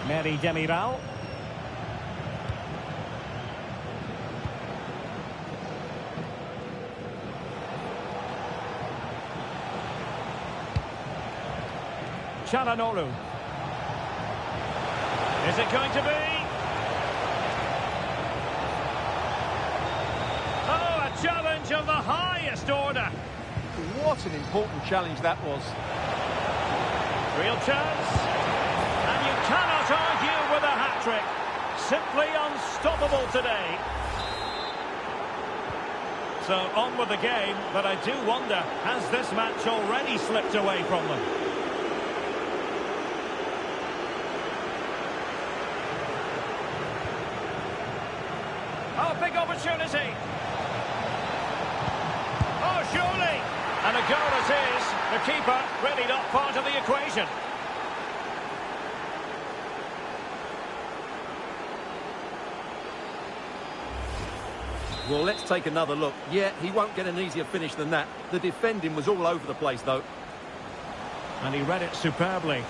Mary Demiral. Çalhanoğlu. Is it going to be? Oh, a challenge of the highest order. What an important challenge that was. Real chance. And you cannot argue with a hat-trick. Simply unstoppable today. So on with the game, but I do wonder, has this match already slipped away from them? Oh, big opportunity. Oh, surely. And a goal it is. The keeper really not part of the equation. Well, let's take another look. Yeah, he won't get an easier finish than that. The defending was all over the place, though. And he read it superbly.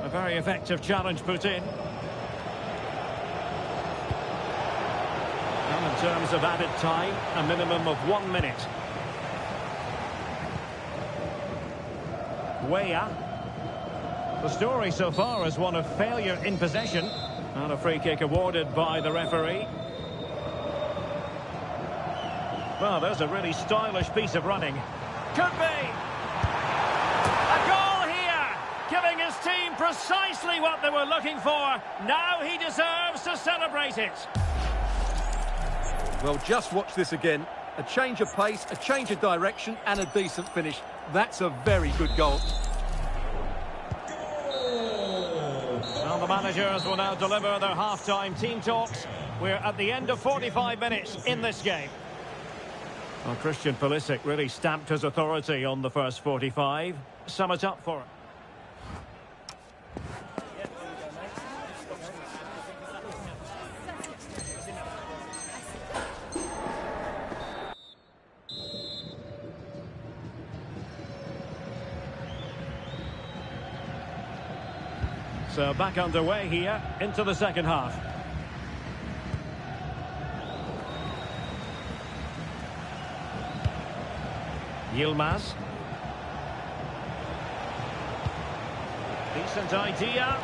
A very effective challenge put in. And in terms of added time, a minimum of 1 minute. Weah. The story so far is one of failure in possession. And a free kick awarded by the referee. Well, there's a really stylish piece of running. Could be! A goal here! Giving his team precisely what they were looking for. Now he deserves to celebrate it. Well, just watch this again. A change of pace, a change of direction, and a decent finish. That's a very good goal. Well, the managers will now deliver their half-time team talks. We're at the end of 45 minutes in this game. Well, Christian Pulisic really stamped his authority on the first 45. Sum it up for him. So back underway here into the second half. Yilmaz. Decent idea.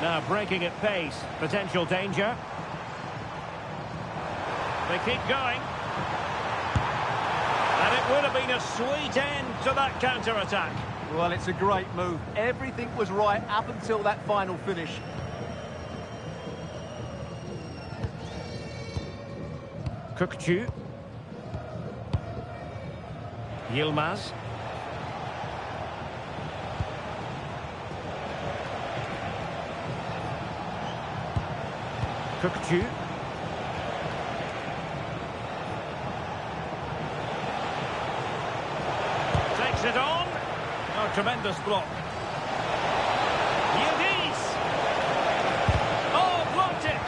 Now breaking at pace. Potential danger. They keep going. And it would have been a sweet end to that counter-attack. Well, it's a great move. Everything was right up until that final finish. Kökçü. Yilmaz. Kökçü. Takes it on. Oh, tremendous block. Yildiz. Oh, blocked it.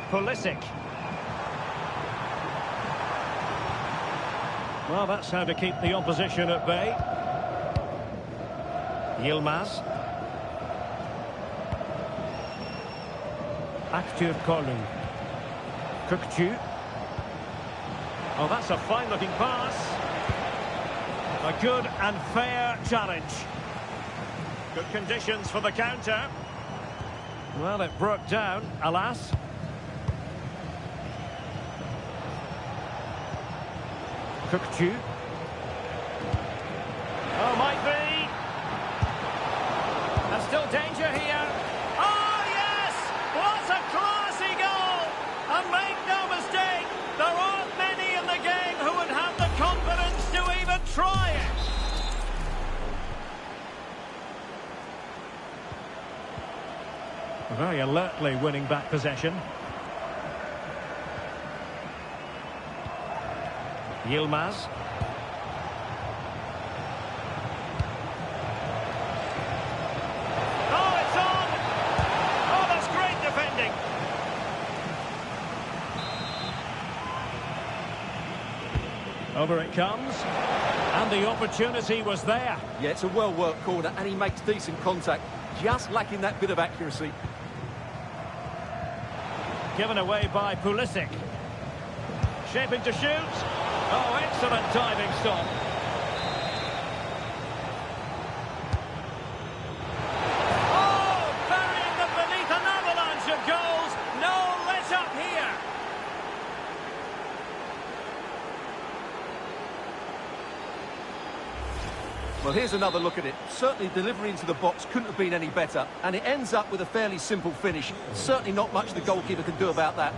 Pulisic. Well, that's how to keep the opposition at bay. Yilmaz. Aktürkoğlu. Kökçü. Oh, that's a fine-looking pass. A good and fair challenge. Good conditions for the counter. Well, it broke down, alas. Kökçü. Oh, might be. There's still danger here. Oh, yes! What a classy goal! And make no mistake, there aren't many in the game who would have the confidence to even try it. Very alertly winning back possession. Yilmaz. Oh, it's on! Oh, that's great defending. Over it comes. And the opportunity was there. Yeah, it's a well-worked corner, and he makes decent contact. Just lacking that bit of accuracy. Given away by Pulisic. Shaping to shoot. Oh, excellent diving stop. Oh, burying them beneath an avalanche of goals. No let-up here. Well, here's another look at it. Certainly delivery into the box couldn't have been any better, and it ends up with a fairly simple finish. Certainly not much the goalkeeper can do about that.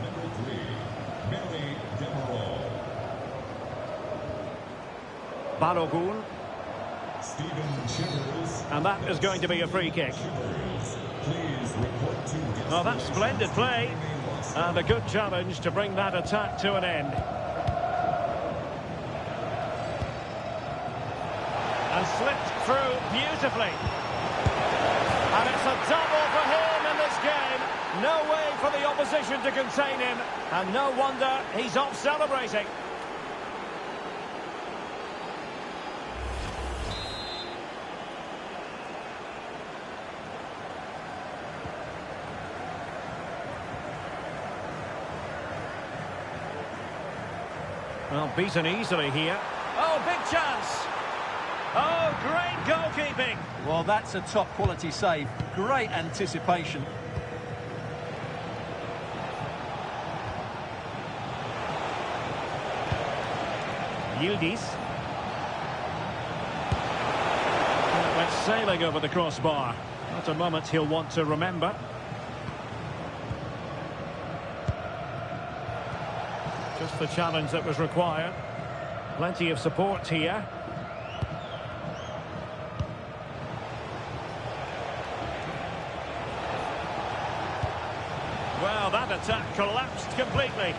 Balogun. And that is going to be a free kick. Oh, that's splendid play. And a good challenge to bring that attack to an end. And slipped through beautifully. And it's a double for him in this game. No way for the opposition to contain him. And no wonder he's off celebrating. Well, beaten easily here. Oh, big chance. Oh, great goalkeeping. Well, that's a top-quality save. Great anticipation. Yildiz. Went sailing over the crossbar. Not a moment he'll want to remember. Just the challenge that was required. Plenty of support here. Well, that attack collapsed completely.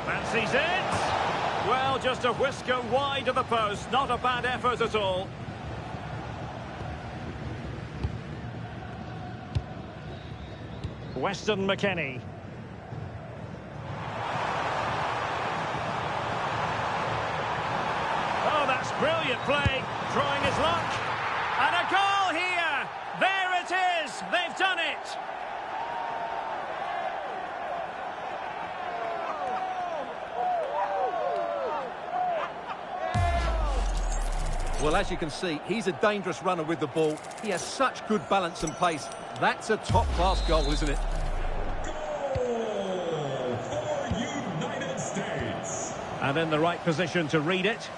Fancies it. Well, just a whisker wide of the post. Not a bad effort at all. Weston McKennie. Oh, that's brilliant play. Trying his luck. And a goal here. There it is. They've done it. Well, as you can see, he's a dangerous runner with the ball. He has such good balance and pace. That's a top-class goal, isn't it? Goal for United States. And in the right position to read it.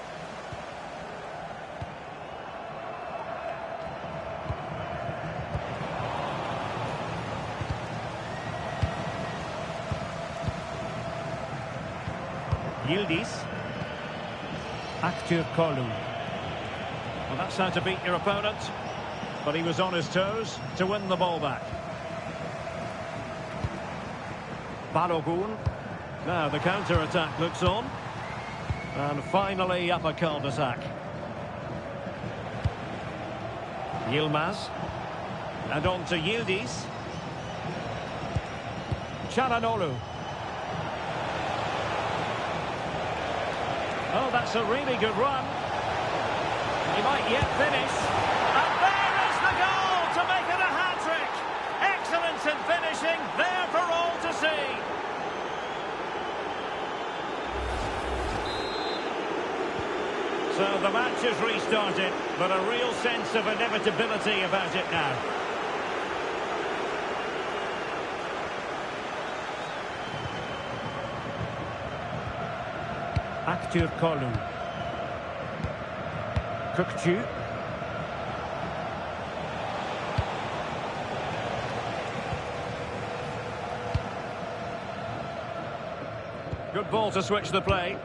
Yildiz. Aktürkoğlu. Well, that's how to beat your opponent. But he was on his toes to win the ball back. Balogun. Now the counter-attack looks on. And finally up a cul-de-sac. Yilmaz. And on to Yildiz. Çalhanoğlu. Oh, that's a really good run. He might yet finish. And there is the goal to make it a hat-trick. Excellence in finishing, there for all to see. So the match has restarted, but a real sense of inevitability about it now. Aktürkoğlu. Kökçü. Good ball to switch the play.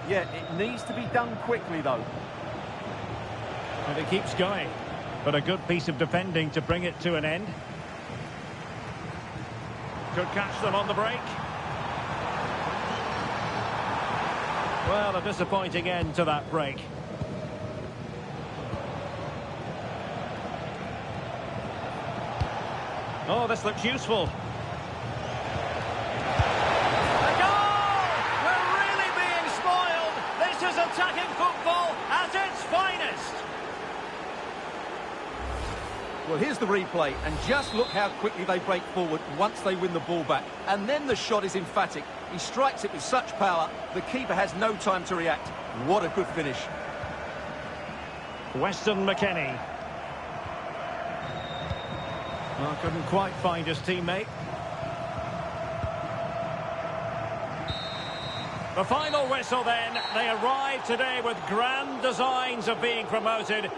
Yeah, it needs to be done quickly, though. And it keeps going. But a good piece of defending to bring it to an end. Could catch them on the break. Well, a disappointing end to that break. Oh, this looks useful. A goal! We're really being spoiled. This is attacking football at its finest. Well, here's the replay, and just look how quickly they break forward once they win the ball back. And then the shot is emphatic. He strikes it with such power, the keeper has no time to react. What a good finish. Weston McKennie. Well, couldn't quite find his teammate. The final whistle then. They arrive today with grand designs of being promoted.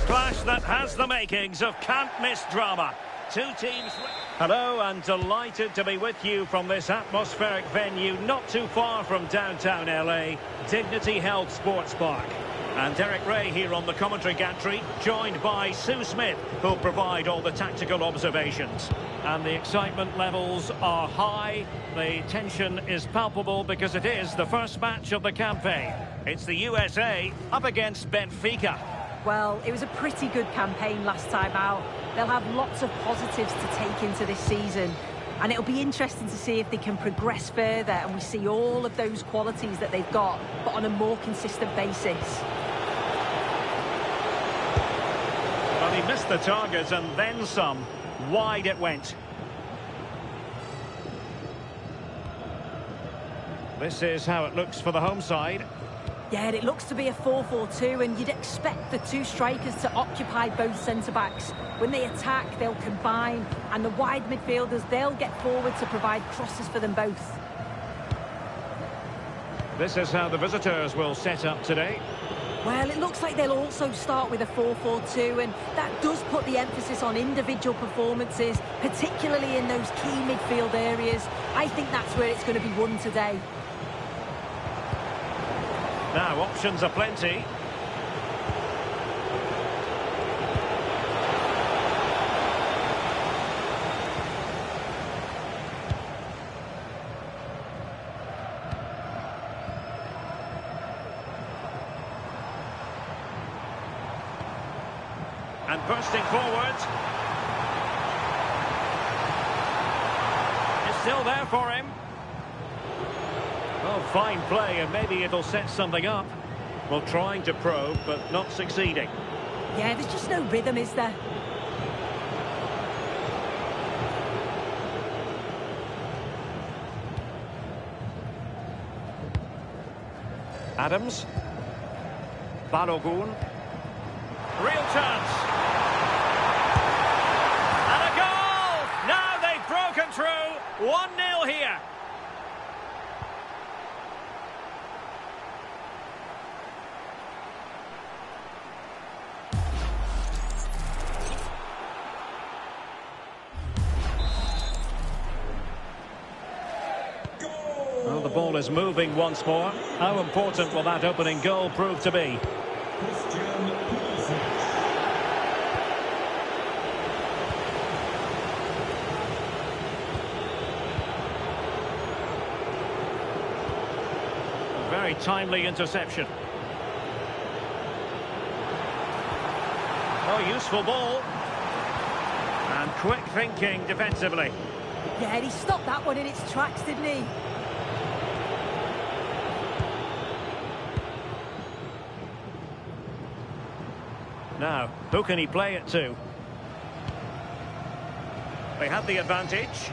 clash that has the makings of can't-miss drama. Two teams... Hello, and delighted to be with you from this atmospheric venue not too far from downtown LA, Dignity Health Sports Park. And Derek Ray here on the commentary gantry, joined by Sue Smith, who'll provide all the tactical observations. And the excitement levels are high, the tension is palpable because it is the first match of the campaign. It's the USA up against Benfica. Well, it was a pretty good campaign last time out. They'll have lots of positives to take into this season. And it'll be interesting to see if they can progress further and we see all of those qualities that they've got, but on a more consistent basis. Well, he missed the target and then some. Wide it went. This is how it looks for the home side. Yeah, it looks to be a 4-4-2, and you'd expect the two strikers to occupy both centre-backs. When they attack, they'll combine, and the wide midfielders, they'll get forward to provide crosses for them both. This is how the visitors will set up today. Well, it looks like they'll also start with a 4-4-2, and that does put the emphasis on individual performances, particularly in those key midfield areas. I think that's where it's going to be won today. Now, options are plenty. And bursting forward. It's still there for him. Oh, fine play, and maybe it'll set something up. Well, trying to probe, but not succeeding. Yeah, there's just no rhythm, is there? Adams. Balogun. Real chance. And a goal! Now they've broken through. 1-0 here. Well, the ball is moving once more. How important will that opening goal prove to be? Very timely interception. Oh, useful ball. And quick thinking defensively. Yeah, he stopped that one in its tracks, didn't he? Now, who can he play it to? They had the advantage.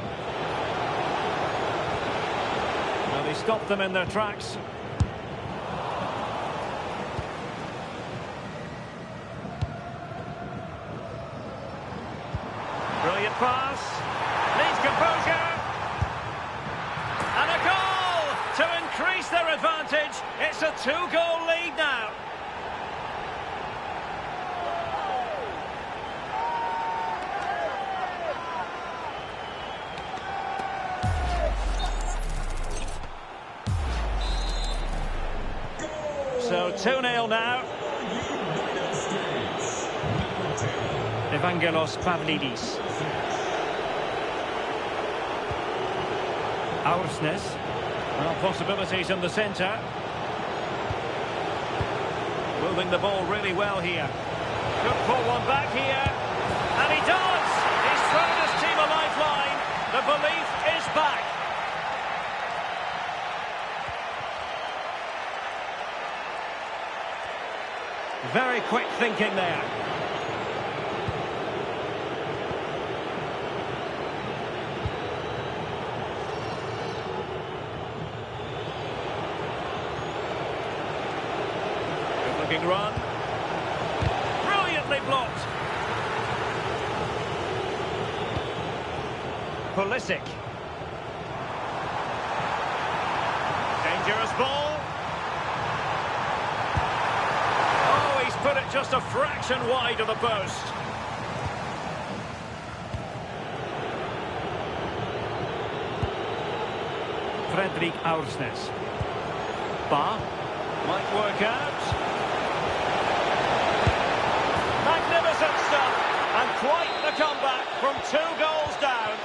Well, they stopped them in their tracks. Brilliant pass. Needs composure. And a goal to increase their advantage. It's a 2-goal lead now. So 2-0 now. Evangelos Pavlidis. Aursnes. Well, possibilities in the centre. Moving the ball really well here. Could pull one back here. And he does! He's thrown his team a lifeline. The belief is back. Very quick thinking there. Good looking run. Brilliantly blocked. Pulisic. Dangerous ball. put it just a fraction wide of the post. Fredrik Aursnes. Ba. Might work out. Magnificent stuff. And quite the comeback from 2 goals down.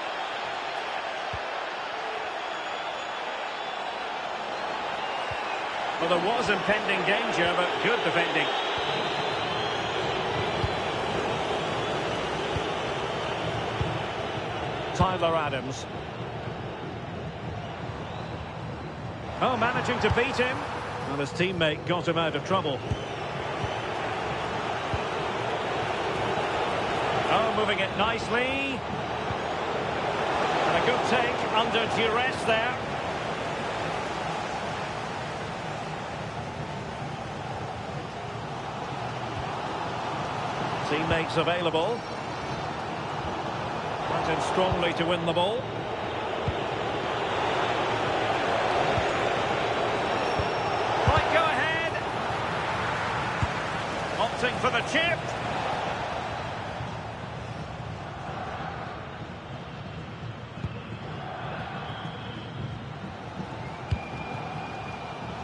Well, there was impending danger, but good defending. Tyler Adams. Oh, managing to beat him. Well, his teammate got him out of trouble. Oh, moving it nicely. And a good take under duress there. Teammates available. Went in strongly to win the ball. Might go ahead. Opting for the chip.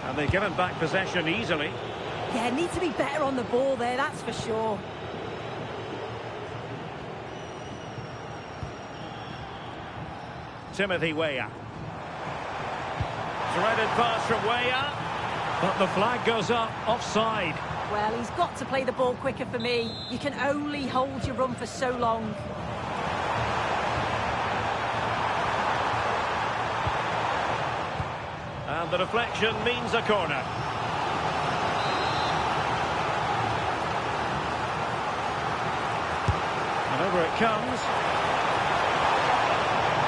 And they're given back possession easily. Yeah, need to be better on the ball there, that's for sure. Timothy Weah. Threaded pass from Weah. But the flag goes up, offside. Well, he's got to play the ball quicker for me. You can only hold your run for so long. And the deflection means a corner. And over it comes.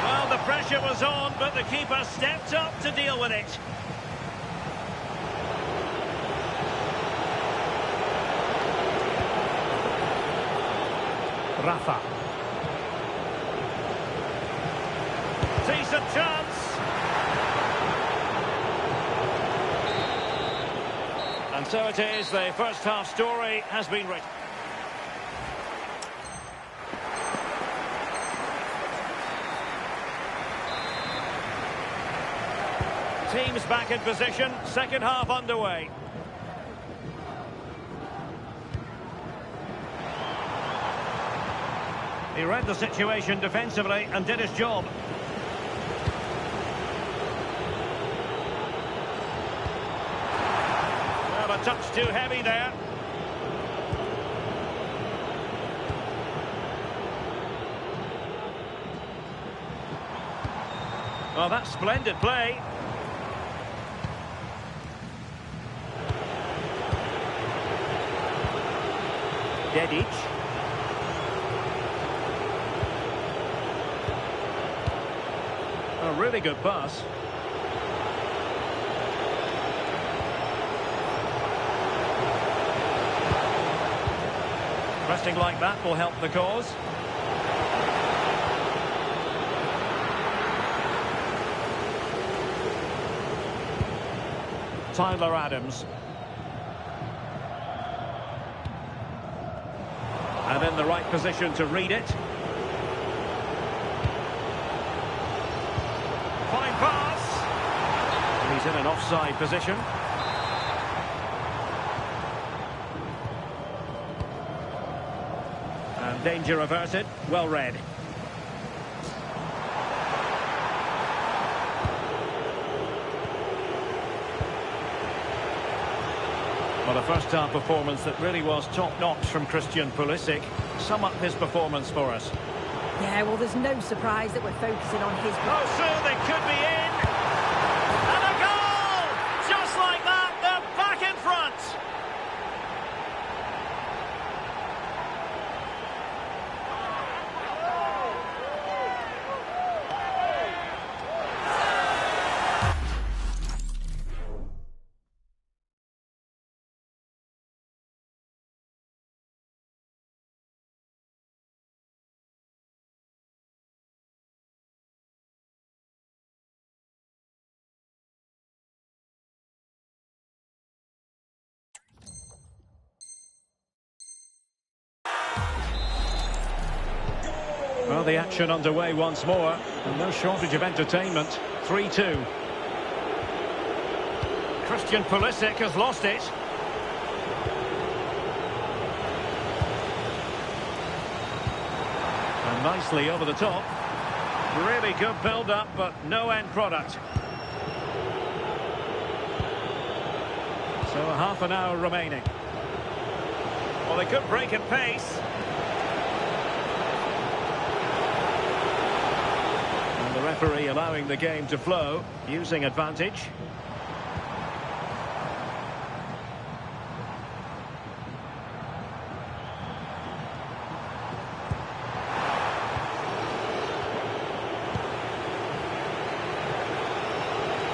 Well, the pressure was on, but the keeper stepped up to deal with it. Rafa. Decent chance. And so it is, the first half story has been written. Teams back in position, second half underway. He read the situation defensively and did his job. Well, a touch too heavy there. Well, that's splendid play. Dedic. A really good pass. Resting like that will help the cause. Tyler Adams. And in the right position to read it. Fine pass. And he's in an offside position. And danger averted. Well read. Well, a first-half performance that really was top-notch from Christian Pulisic. Sum up his performance for us. Yeah, well, there's no surprise that we're focusing on his... Oh, soon they could be in. And a goal! Just like that, they're back in front. Well, the action underway once more, and no shortage of entertainment. 3-2. Christian Pulisic has lost it. And nicely over the top. Really good build-up, but no end product. So a half an hour remaining. Well, they could break at pace. And the referee allowing the game to flow, using advantage.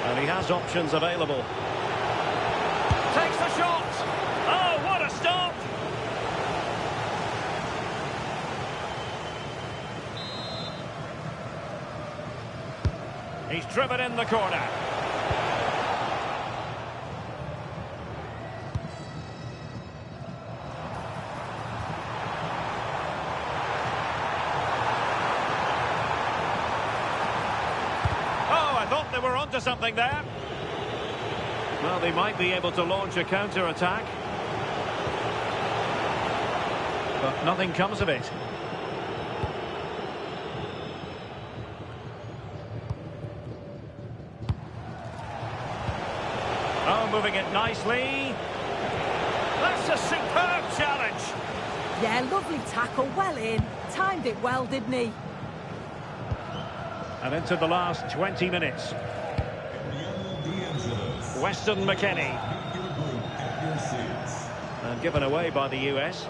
And he has options available. Takes the shot. Oh, what a stop! He's driven in the corner. Oh, I thought they were onto something there. Well, they might be able to launch a counter-attack. But nothing comes of it. Oh, moving it nicely. That's a superb challenge. Yeah, lovely tackle, well in. Timed it well, didn't he? And into the last 20 minutes. Weston McKennie. And given away by the US.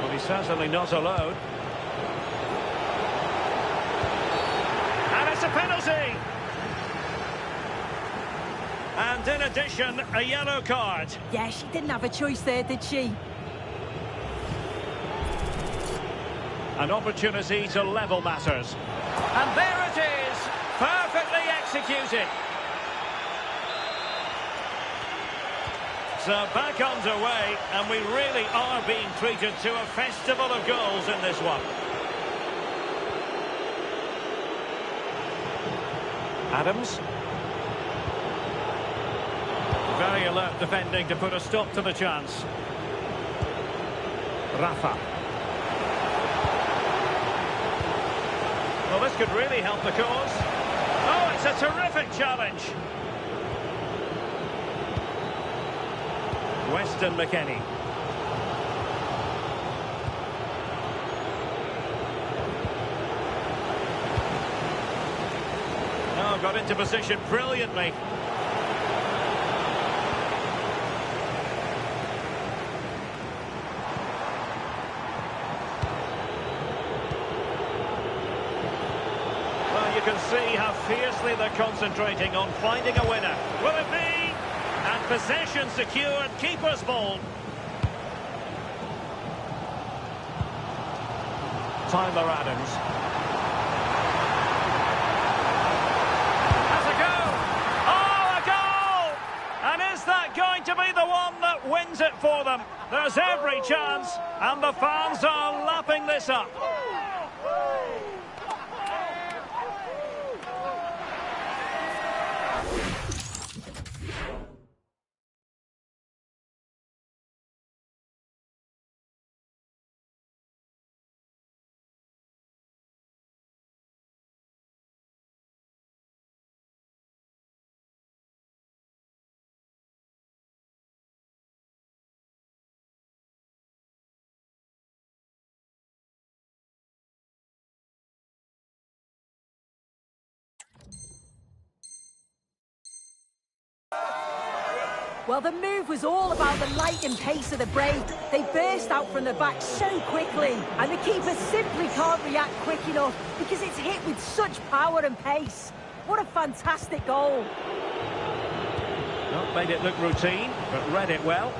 Well, he's certainly not alone. And it's a penalty! And in addition, a yellow card. Yeah, she didn't have a choice there, did she? An opportunity to level matters. And there it is! Perfectly executed. So back underway, and we really are being treated to a festival of goals in this one. Adams. Very alert defending to put a stop to the chance. Rafa. Well, this could really help the cause. Oh, it's a terrific challenge. Weston McKennie. Oh, got into position brilliantly. You can see how fiercely they're concentrating on finding a winner. Will it be? And possession secured, keeper's ball. Tyler Adams. Has a go! Oh, a goal! And is that going to be the one that wins it for them? There's every chance, and the fans are lapping this up. Well, the move was all about the light and pace of the break. They burst out from the back so quickly, and the keeper simply can't react quick enough because it's hit with such power and pace. What a fantastic goal. Not made it look routine, but read it well.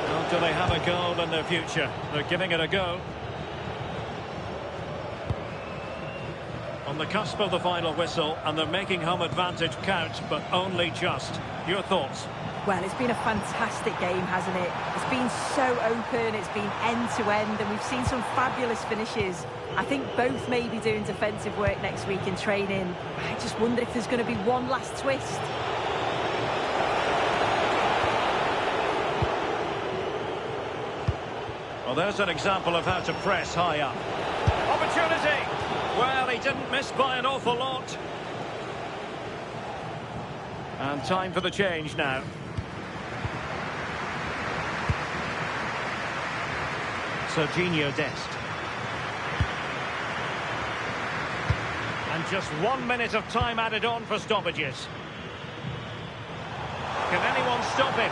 Well, do they have a goal in their future? They're giving it a go. On the cusp of the final whistle, and they're making home advantage count, but only just. Your thoughts? Well, it's been a fantastic game, hasn't it? It's been so open, it's been end-to-end, and we've seen some fabulous finishes. I think both may be doing defensive work next week in training. I just wonder if there's going to be one last twist. Well, there's an example of how to press high up. Opportunity! Well, he didn't miss by an awful lot. And time for the change now. Serginho Dest. And just 1 minute of time added on for stoppages. Can anyone stop him?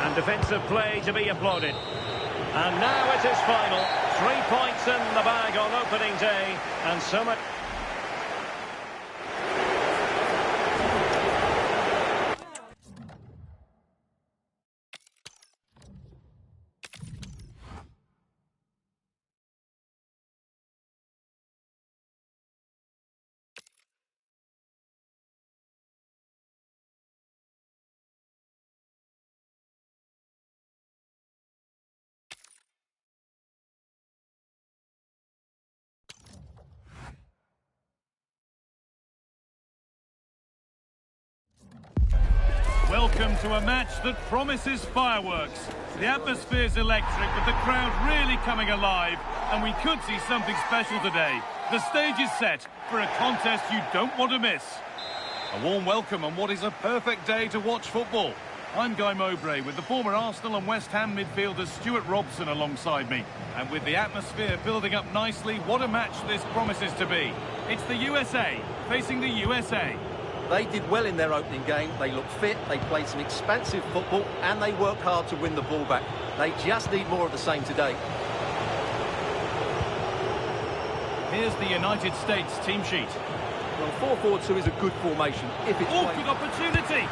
And defensive play to be applauded. And now it is final. 3 points in the bag on opening day. And so much... Welcome to a match that promises fireworks. The atmosphere's electric, with the crowd really coming alive, and we could see something special today. The stage is set for a contest you don't want to miss. A warm welcome on what is a perfect day to watch football. I'm Guy Mowbray with the former Arsenal and West Ham midfielder Stuart Robson alongside me. And with the atmosphere building up nicely, what a match this promises to be. It's the USA facing the USA. They did well in their opening game. They looked fit, they played some expansive football, and they worked hard to win the ball back. They just need more of the same today. Here's the United States team sheet. Well, 4-4-2 is a good formation if it's played. Good opportunity!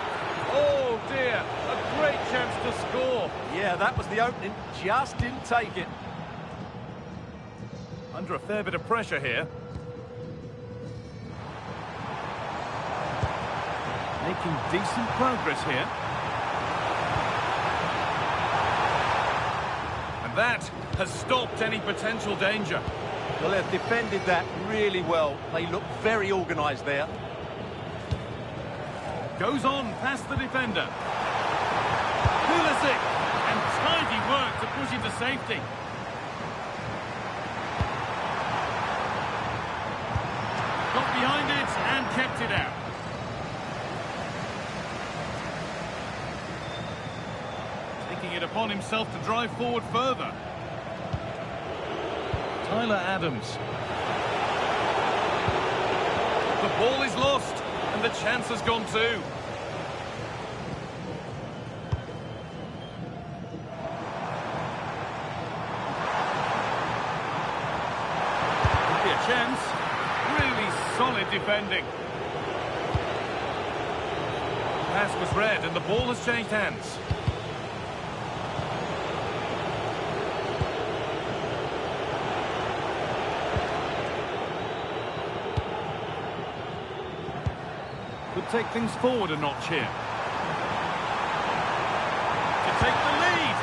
Oh dear, a great chance to score. Yeah, that was the opening, just didn't take it. Under a fair bit of pressure here. Making decent progress here. And that has stopped any potential danger. Well, they've defended that really well. They look very organised there. Goes on past the defender. Pulisic, and tidy work to push into safety. Got behind it and kept it out. Taking it upon himself to drive forward further. Tyler Adams. The ball is lost, and the chance has gone too. Could be a chance. Really solid defending. Pass was read, and the ball has changed hands. Could take things forward a notch here. To take the lead.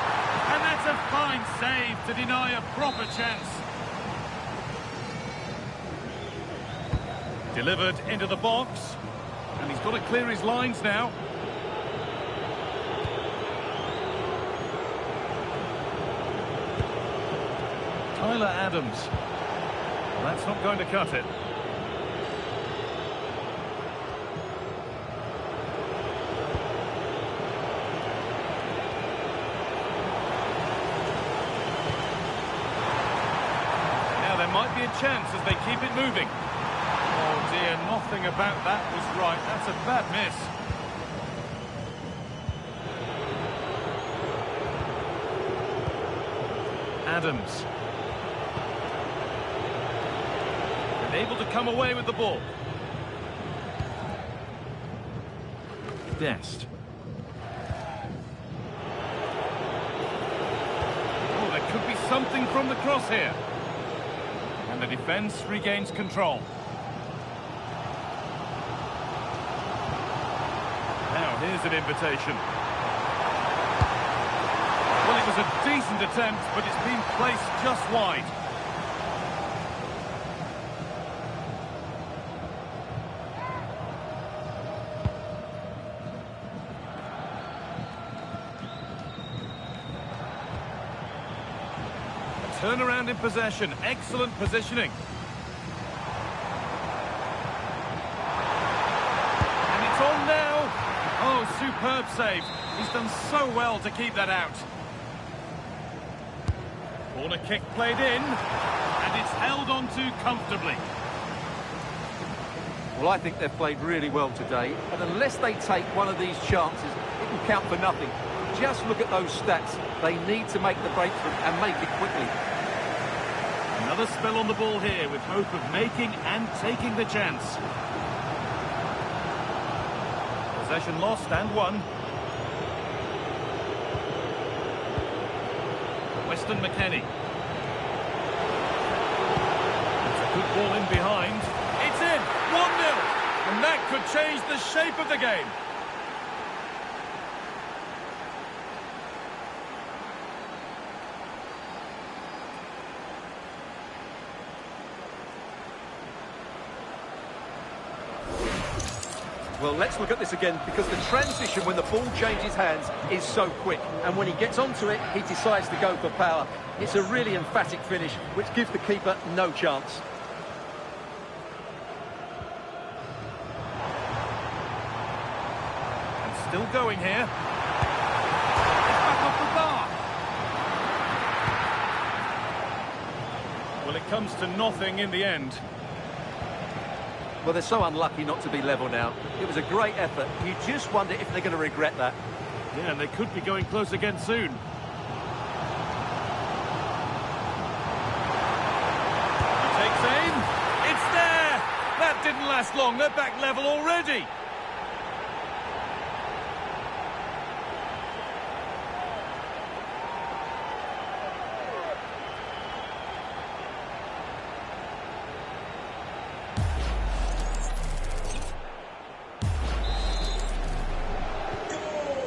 And that's a fine save to deny a proper chance. Delivered into the box. And he's got to clear his lines now. Tyler Adams. Well, that's not going to cut it. Might be a chance as they keep it moving. Oh dear, nothing about that was right. That's a bad miss. Adams. And able to come away with the ball. Dest. Oh, there could be something from the cross here. And the defence regains control. Here's an invitation. Well, it was a decent attempt, but it's been placed just wide. Turnaround in possession, excellent positioning. And it's on now. Oh, superb save. He's done so well to keep that out. Corner kick played in, and it's held on to comfortably. Well, I think they've played really well today, and unless they take one of these chances, it can count for nothing. Just look at those stats. They need to make the breakthrough and make it quickly. Another spell on the ball here with hope of making and taking the chance. Possession lost and won. Weston McKennie. It's a good ball in behind. It's in! 1-0! And that could change the shape of the game. Well, let's look at this again, because the transition when the ball changes hands is so quick. And when he gets onto it, he decides to go for power. It's a really emphatic finish, which gives the keeper no chance. And still going here. It's back off the bar. Well, it comes to nothing in the end. Well, they're so unlucky not to be level now. It was a great effort. You just wonder if they're going to regret that. Yeah, and they could be going close again soon. He takes aim. It's there! That didn't last long. They're back level already.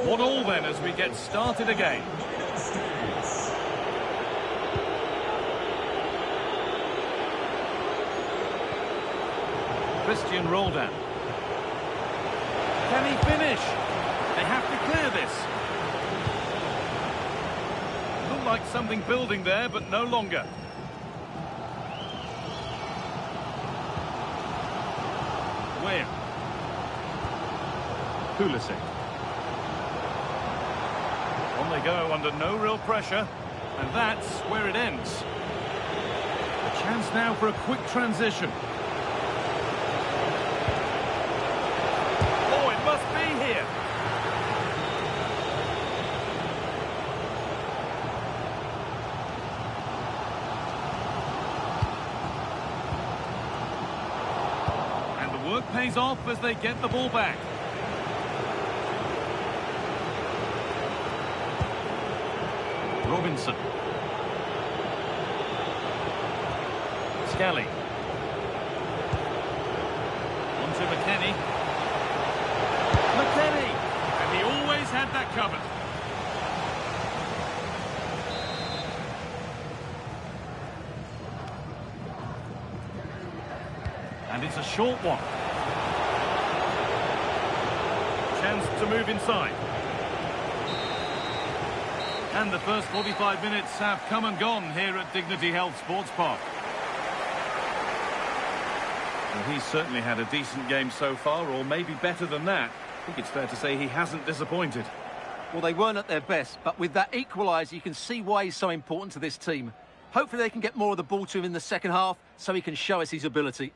One all then as we get started again. Christian Roldan. Can he finish? They have to clear this. Looked like something building there, but no longer. Where? Pulisic. On they go under no real pressure, and that's where it ends. A chance now for a quick transition. Oh, it must be here. And the work pays off as they get the ball back. Robinson. Skelly. On to McKennie. McKennie! And he always had that covered. And it's a short one. Chance to move inside. And the first 45 minutes have come and gone here at Dignity Health Sports Park. Well, he's certainly had a decent game so far, or maybe better than that. I think it's fair to say he hasn't disappointed. Well, they weren't at their best, but with that equaliser, you can see why he's so important to this team. Hopefully they can get more of the ball to him in the second half, so he can show us his ability.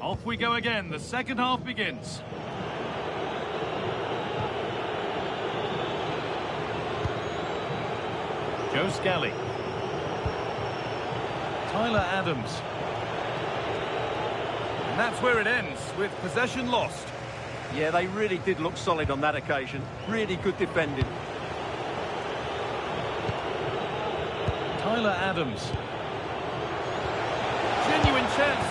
Off we go again. The second half begins. Joe Scally. Tyler Adams. And that's where it ends, with possession lost. Yeah, they really did look solid on that occasion. Really good defending. Tyler Adams. Genuine chance.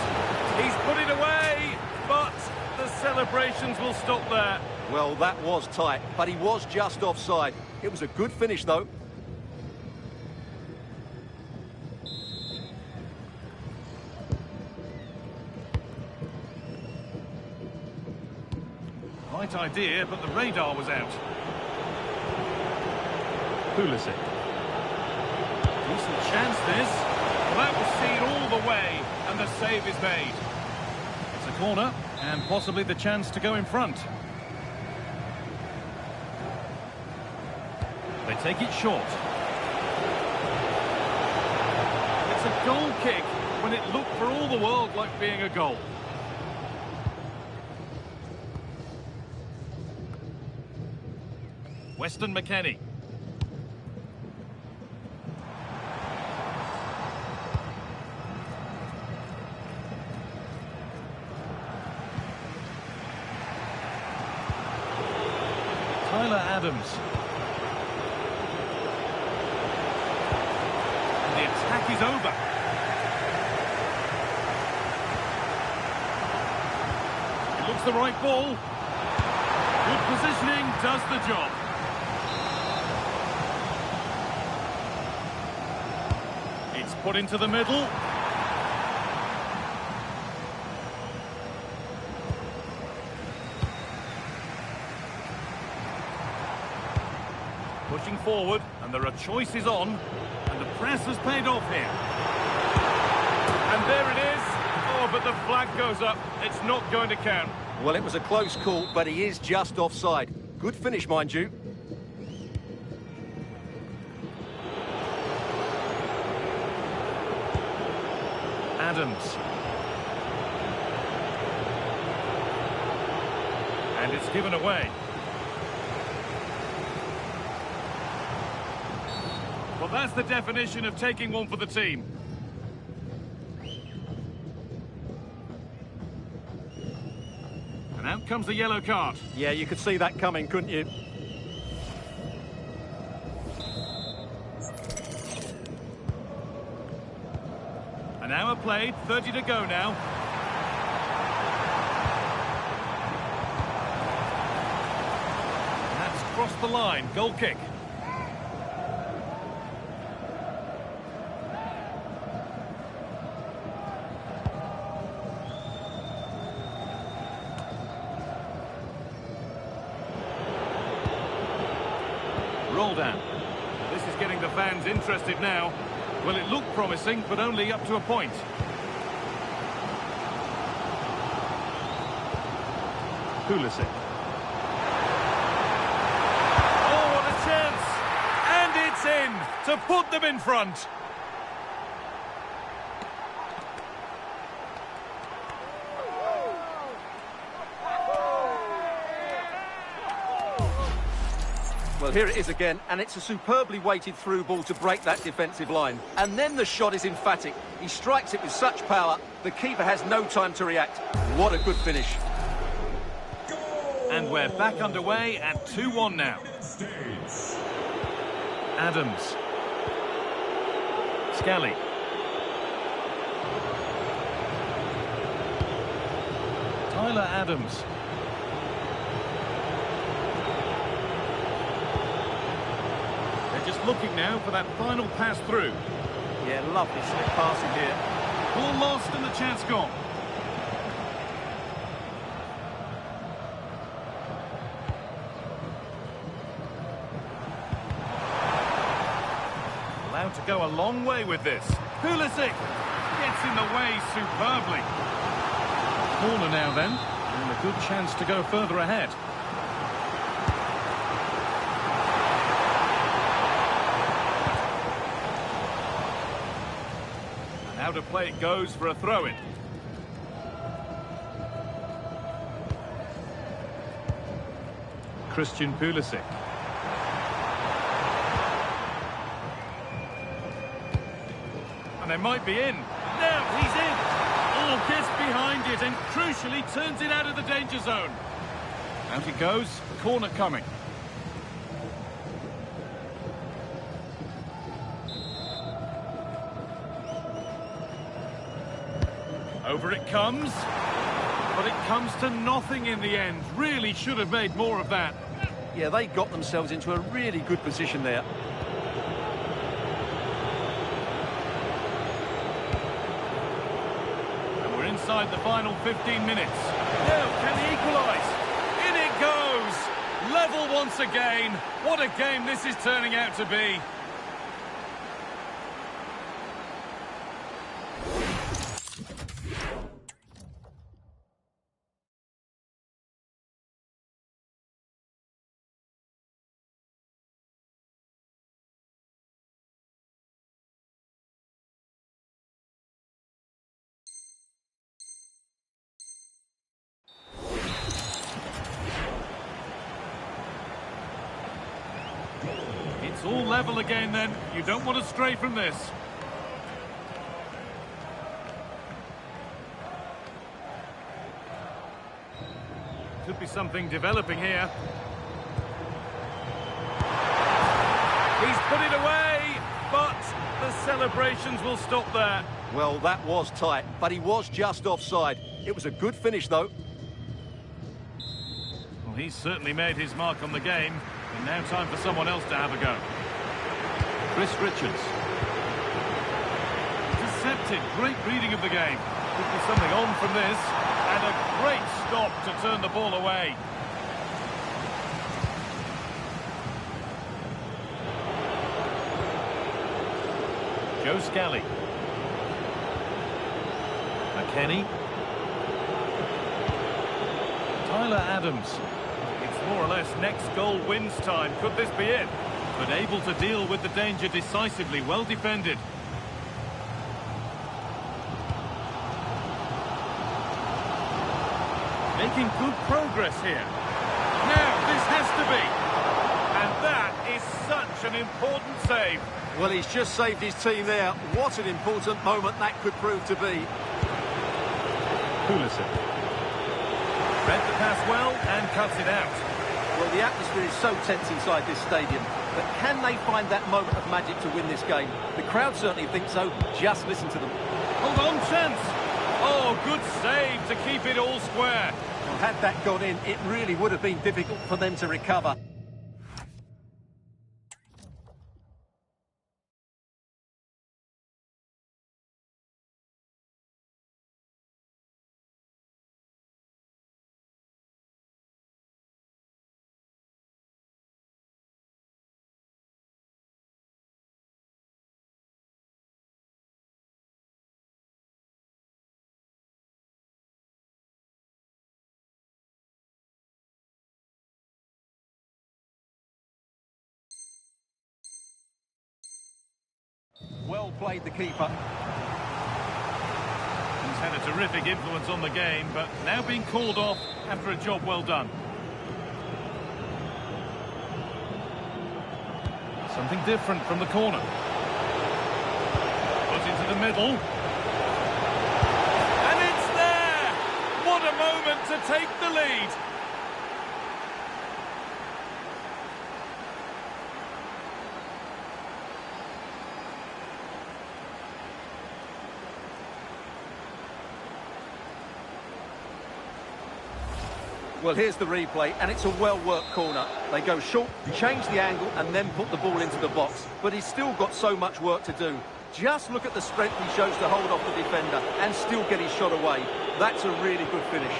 He's put it away, but the celebrations will stop there. Well, that was tight, but he was just offside. It was a good finish, though. Right idea, but the radar was out. Pulisic. Decent chance, this. Well, that was seen all the way, and the save is made. It's a corner, and possibly the chance to go in front. They take it short. It's a goal kick when it looked for all the world like being a goal. Weston McKennie. Tyler Adams. And the attack is over. It looks the right ball. Good positioning does the job. It's put into the middle. Pushing forward, and there are choices on, and the press has paid off here. And there it is. Oh, but the flag goes up. It's not going to count. Well, it was a close call, but he is just offside. Good finish, mind you. Adams. And it's given away. Well, that's the definition of taking one for the team. And out comes the yellow card. Yeah, you could see that coming, couldn't you? An hour played, 30 to go now. And that's crossed the line, goal kick. Roll down. This is getting the fans interested now. Well, it looked promising, but only up to a point. Pulisic. Oh, what a chance! And it's in to put them in front. Well, here it is again, and it's a superbly weighted through ball to break that defensive line. And then the shot is emphatic. He strikes it with such power, the keeper has no time to react. What a good finish. And we're back underway at 2-1 now. Adams. Scally. Tyler Adams. They're just looking now for that final pass through. Yeah, lovely slip passing here. Ball lost and the chance gone. Allowed to go a long way with this. Pulisic gets in the way superbly. Corner now then, and a good chance to go further ahead. And out of play it goes for a throw-in. Christian Pulisic. And they might be in. Now he's in. Oh, gets behind it and crucially turns it out of the danger zone. Out it goes. Corner coming. Over it comes. But it comes to nothing in the end. Really should have made more of that. Yeah, they got themselves into a really good position there. And we're inside the final 15 minutes. Now, can he equalise? In it goes! Level once again. What a game this is turning out to be. It's all level again then. You don't want to stray from this. Could be something developing here. He's put it away, but the celebrations will stop there. Well, that was tight, but he was just offside. It was a good finish, though. Well, he's certainly made his mark on the game. And now time for someone else to have a go. Chris Richards. Intercepted. Great reading of the game. Could be something on from this. And a great stop to turn the ball away. Joe Scally. McKennie. Tyler Adams. It's more or less next goal wins time. Could this be it? But able to deal with the danger decisively. Well defended. Making good progress here. Now, this has to be. And that is such an important save. Well, he's just saved his team there. What an important moment that could prove to be. Pulisic. Read the pass well and cuts it out. Well, the atmosphere is so tense inside this stadium. But can they find that moment of magic to win this game? The crowd certainly think so. Just listen to them. Hold on, chance. Oh, good save to keep it all square. Well, had that gone in, it really would have been difficult for them to recover. Well played, the keeper. He's had a terrific influence on the game, but now being called off after a job well done. Something different from the corner. Put into the middle. And it's there! What a moment to take the lead! Well, here's the replay, and it's a well-worked corner. They go short, change the angle, and then put the ball into the box. But he's still got so much work to do. Just look at the strength he shows to hold off the defender and still get his shot away. That's a really good finish.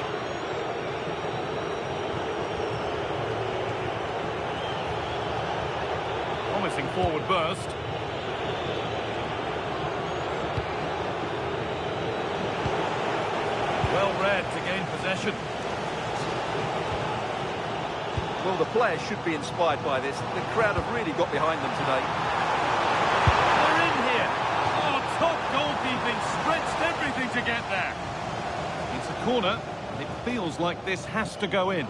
Promising forward burst. Well read to gain possession. Well, the players should be inspired by this. The crowd have really got behind them today. They're in here. Oh, top goalkeeping, stretched everything to get there. It's a corner, and it feels like this has to go in.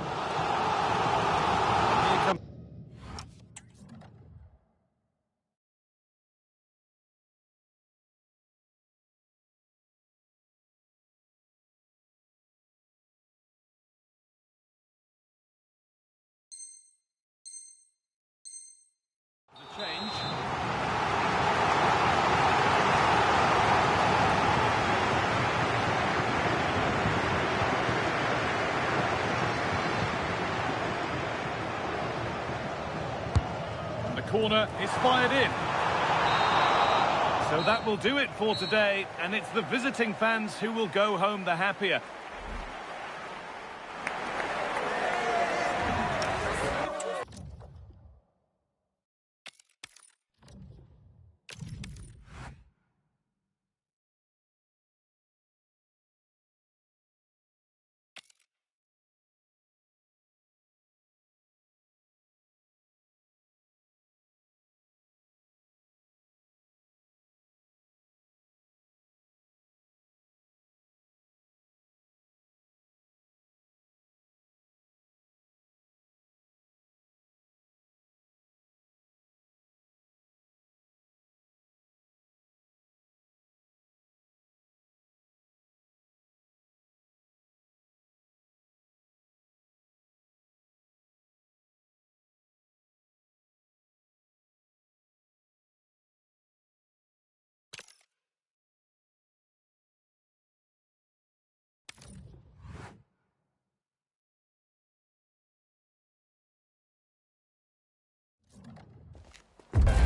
corner is fired in. So that will do it for today, and it's the visiting fans who will go home the happier.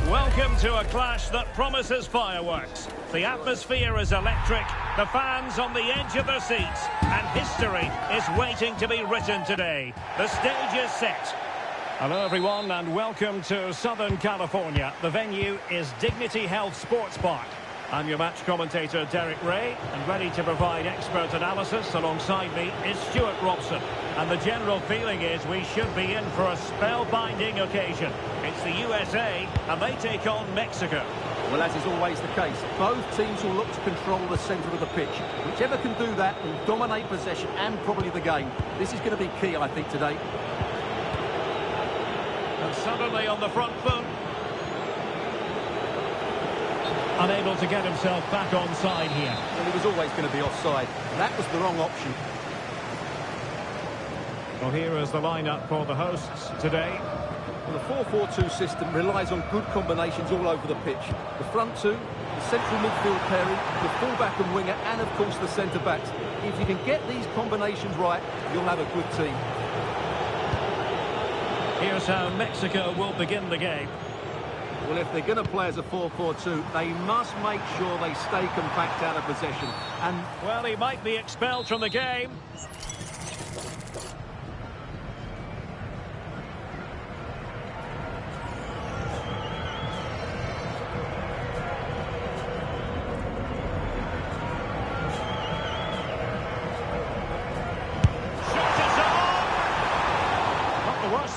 Welcome to a clash that promises fireworks. The atmosphere is electric, the fans on the edge of their seats, and history is waiting to be written today. The stage is set. Hello everyone and welcome to Southern California. The venue is Dignity Health Sports Park. I'm your match commentator Derek Ray, and ready to provide expert analysis alongside me is Stuart Robson. And the general feeling is we should be in for a spellbinding occasion. It's the USA and they take on Mexico. Well, as is always the case, both teams will look to control the centre of the pitch. Whichever can do that will dominate possession and probably the game. This is going to be key, I think, today. And suddenly on the front foot. Unable to get himself back onside here. Well, he was always going to be offside. That was the wrong option. Well, here is the lineup for the hosts today. Well, the 4-4-2 system relies on good combinations all over the pitch. The front two, the central midfield pairing, the fullback and winger, and of course the centre-backs. If you can get these combinations right, you'll have a good team. Here's how Mexico will begin the game. Well, if they're going to play as a 4-4-2, they must make sure they stay compact out of possession. And well, he might be expelled from the game.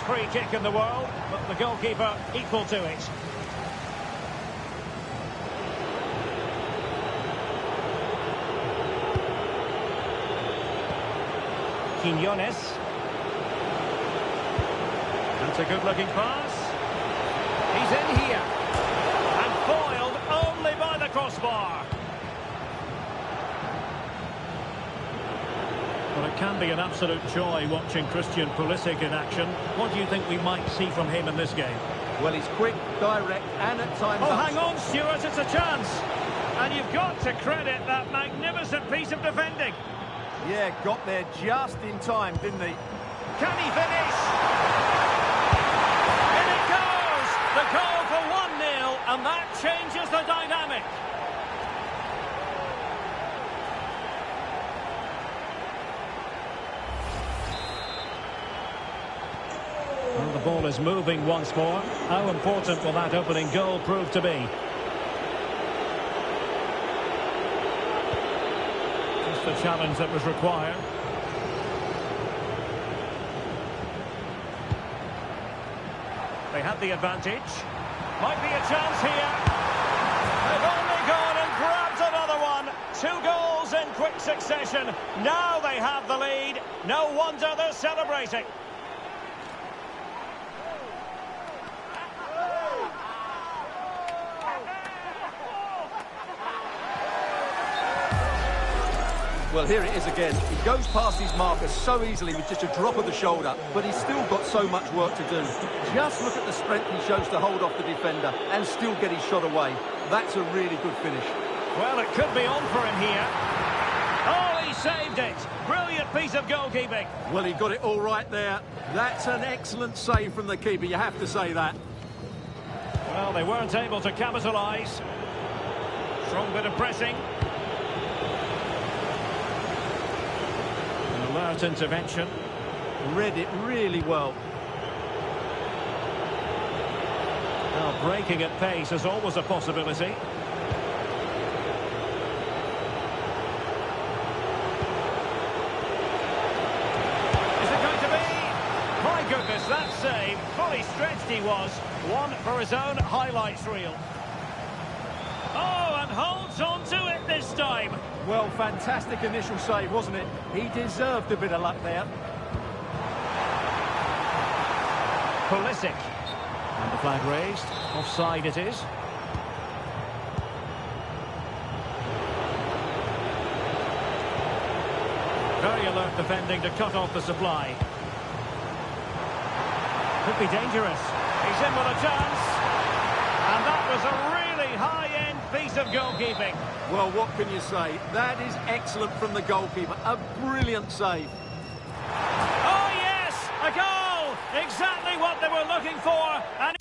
Free kick in the world, but the goalkeeper equal to it. Quiñones. That's a good-looking pass. He's in here. And foiled only by the crossbar. Well, it can be an absolute joy watching Christian Pulisic in action. What do you think we might see from him in this game? well, he's quick, direct, and at times... Oh, hang on, Stuart, it's a chance. And you've got to credit that magnificent piece of defending. Yeah, got there just in time, didn't he? Can he finish? In it goes! The goal for 1-0, and that changes the dynamic. Well, the ball is moving once more. How important will that opening goal prove to be? Just the challenge that was required. They had the advantage. Might be a chance here. They've only gone and grabbed another one. 2 goals in quick succession. Now they have the lead. No wonder they're celebrating. Well, here it is again. He goes past his marker so easily with just a drop of the shoulder, but he's still got so much work to do. Just look at the strength he shows to hold off the defender and still get his shot away. That's a really good finish. Well, it could be on for him here. Oh, he saved it. Brilliant piece of goalkeeping. Well, he got it all right there. That's an excellent save from the keeper, you have to say that. Well, they weren't able to capitalise. Strong bit of pressing. An alert intervention. Read it really well. Now, breaking at pace is always a possibility. Goodness, that save, fully stretched he was. One for his own highlights reel. Oh, and holds on to it this time. Well, fantastic initial save, wasn't it? He deserved a bit of luck there. Pulisic. And the flag raised. Offside it is. Very alert defending to cut off the supply. Could be dangerous. He's in with a chance. And that was a really high-end piece of goalkeeping. Well, what can you say? That is excellent from the goalkeeper. A brilliant save. Oh, yes! A goal! Exactly what they were looking for. And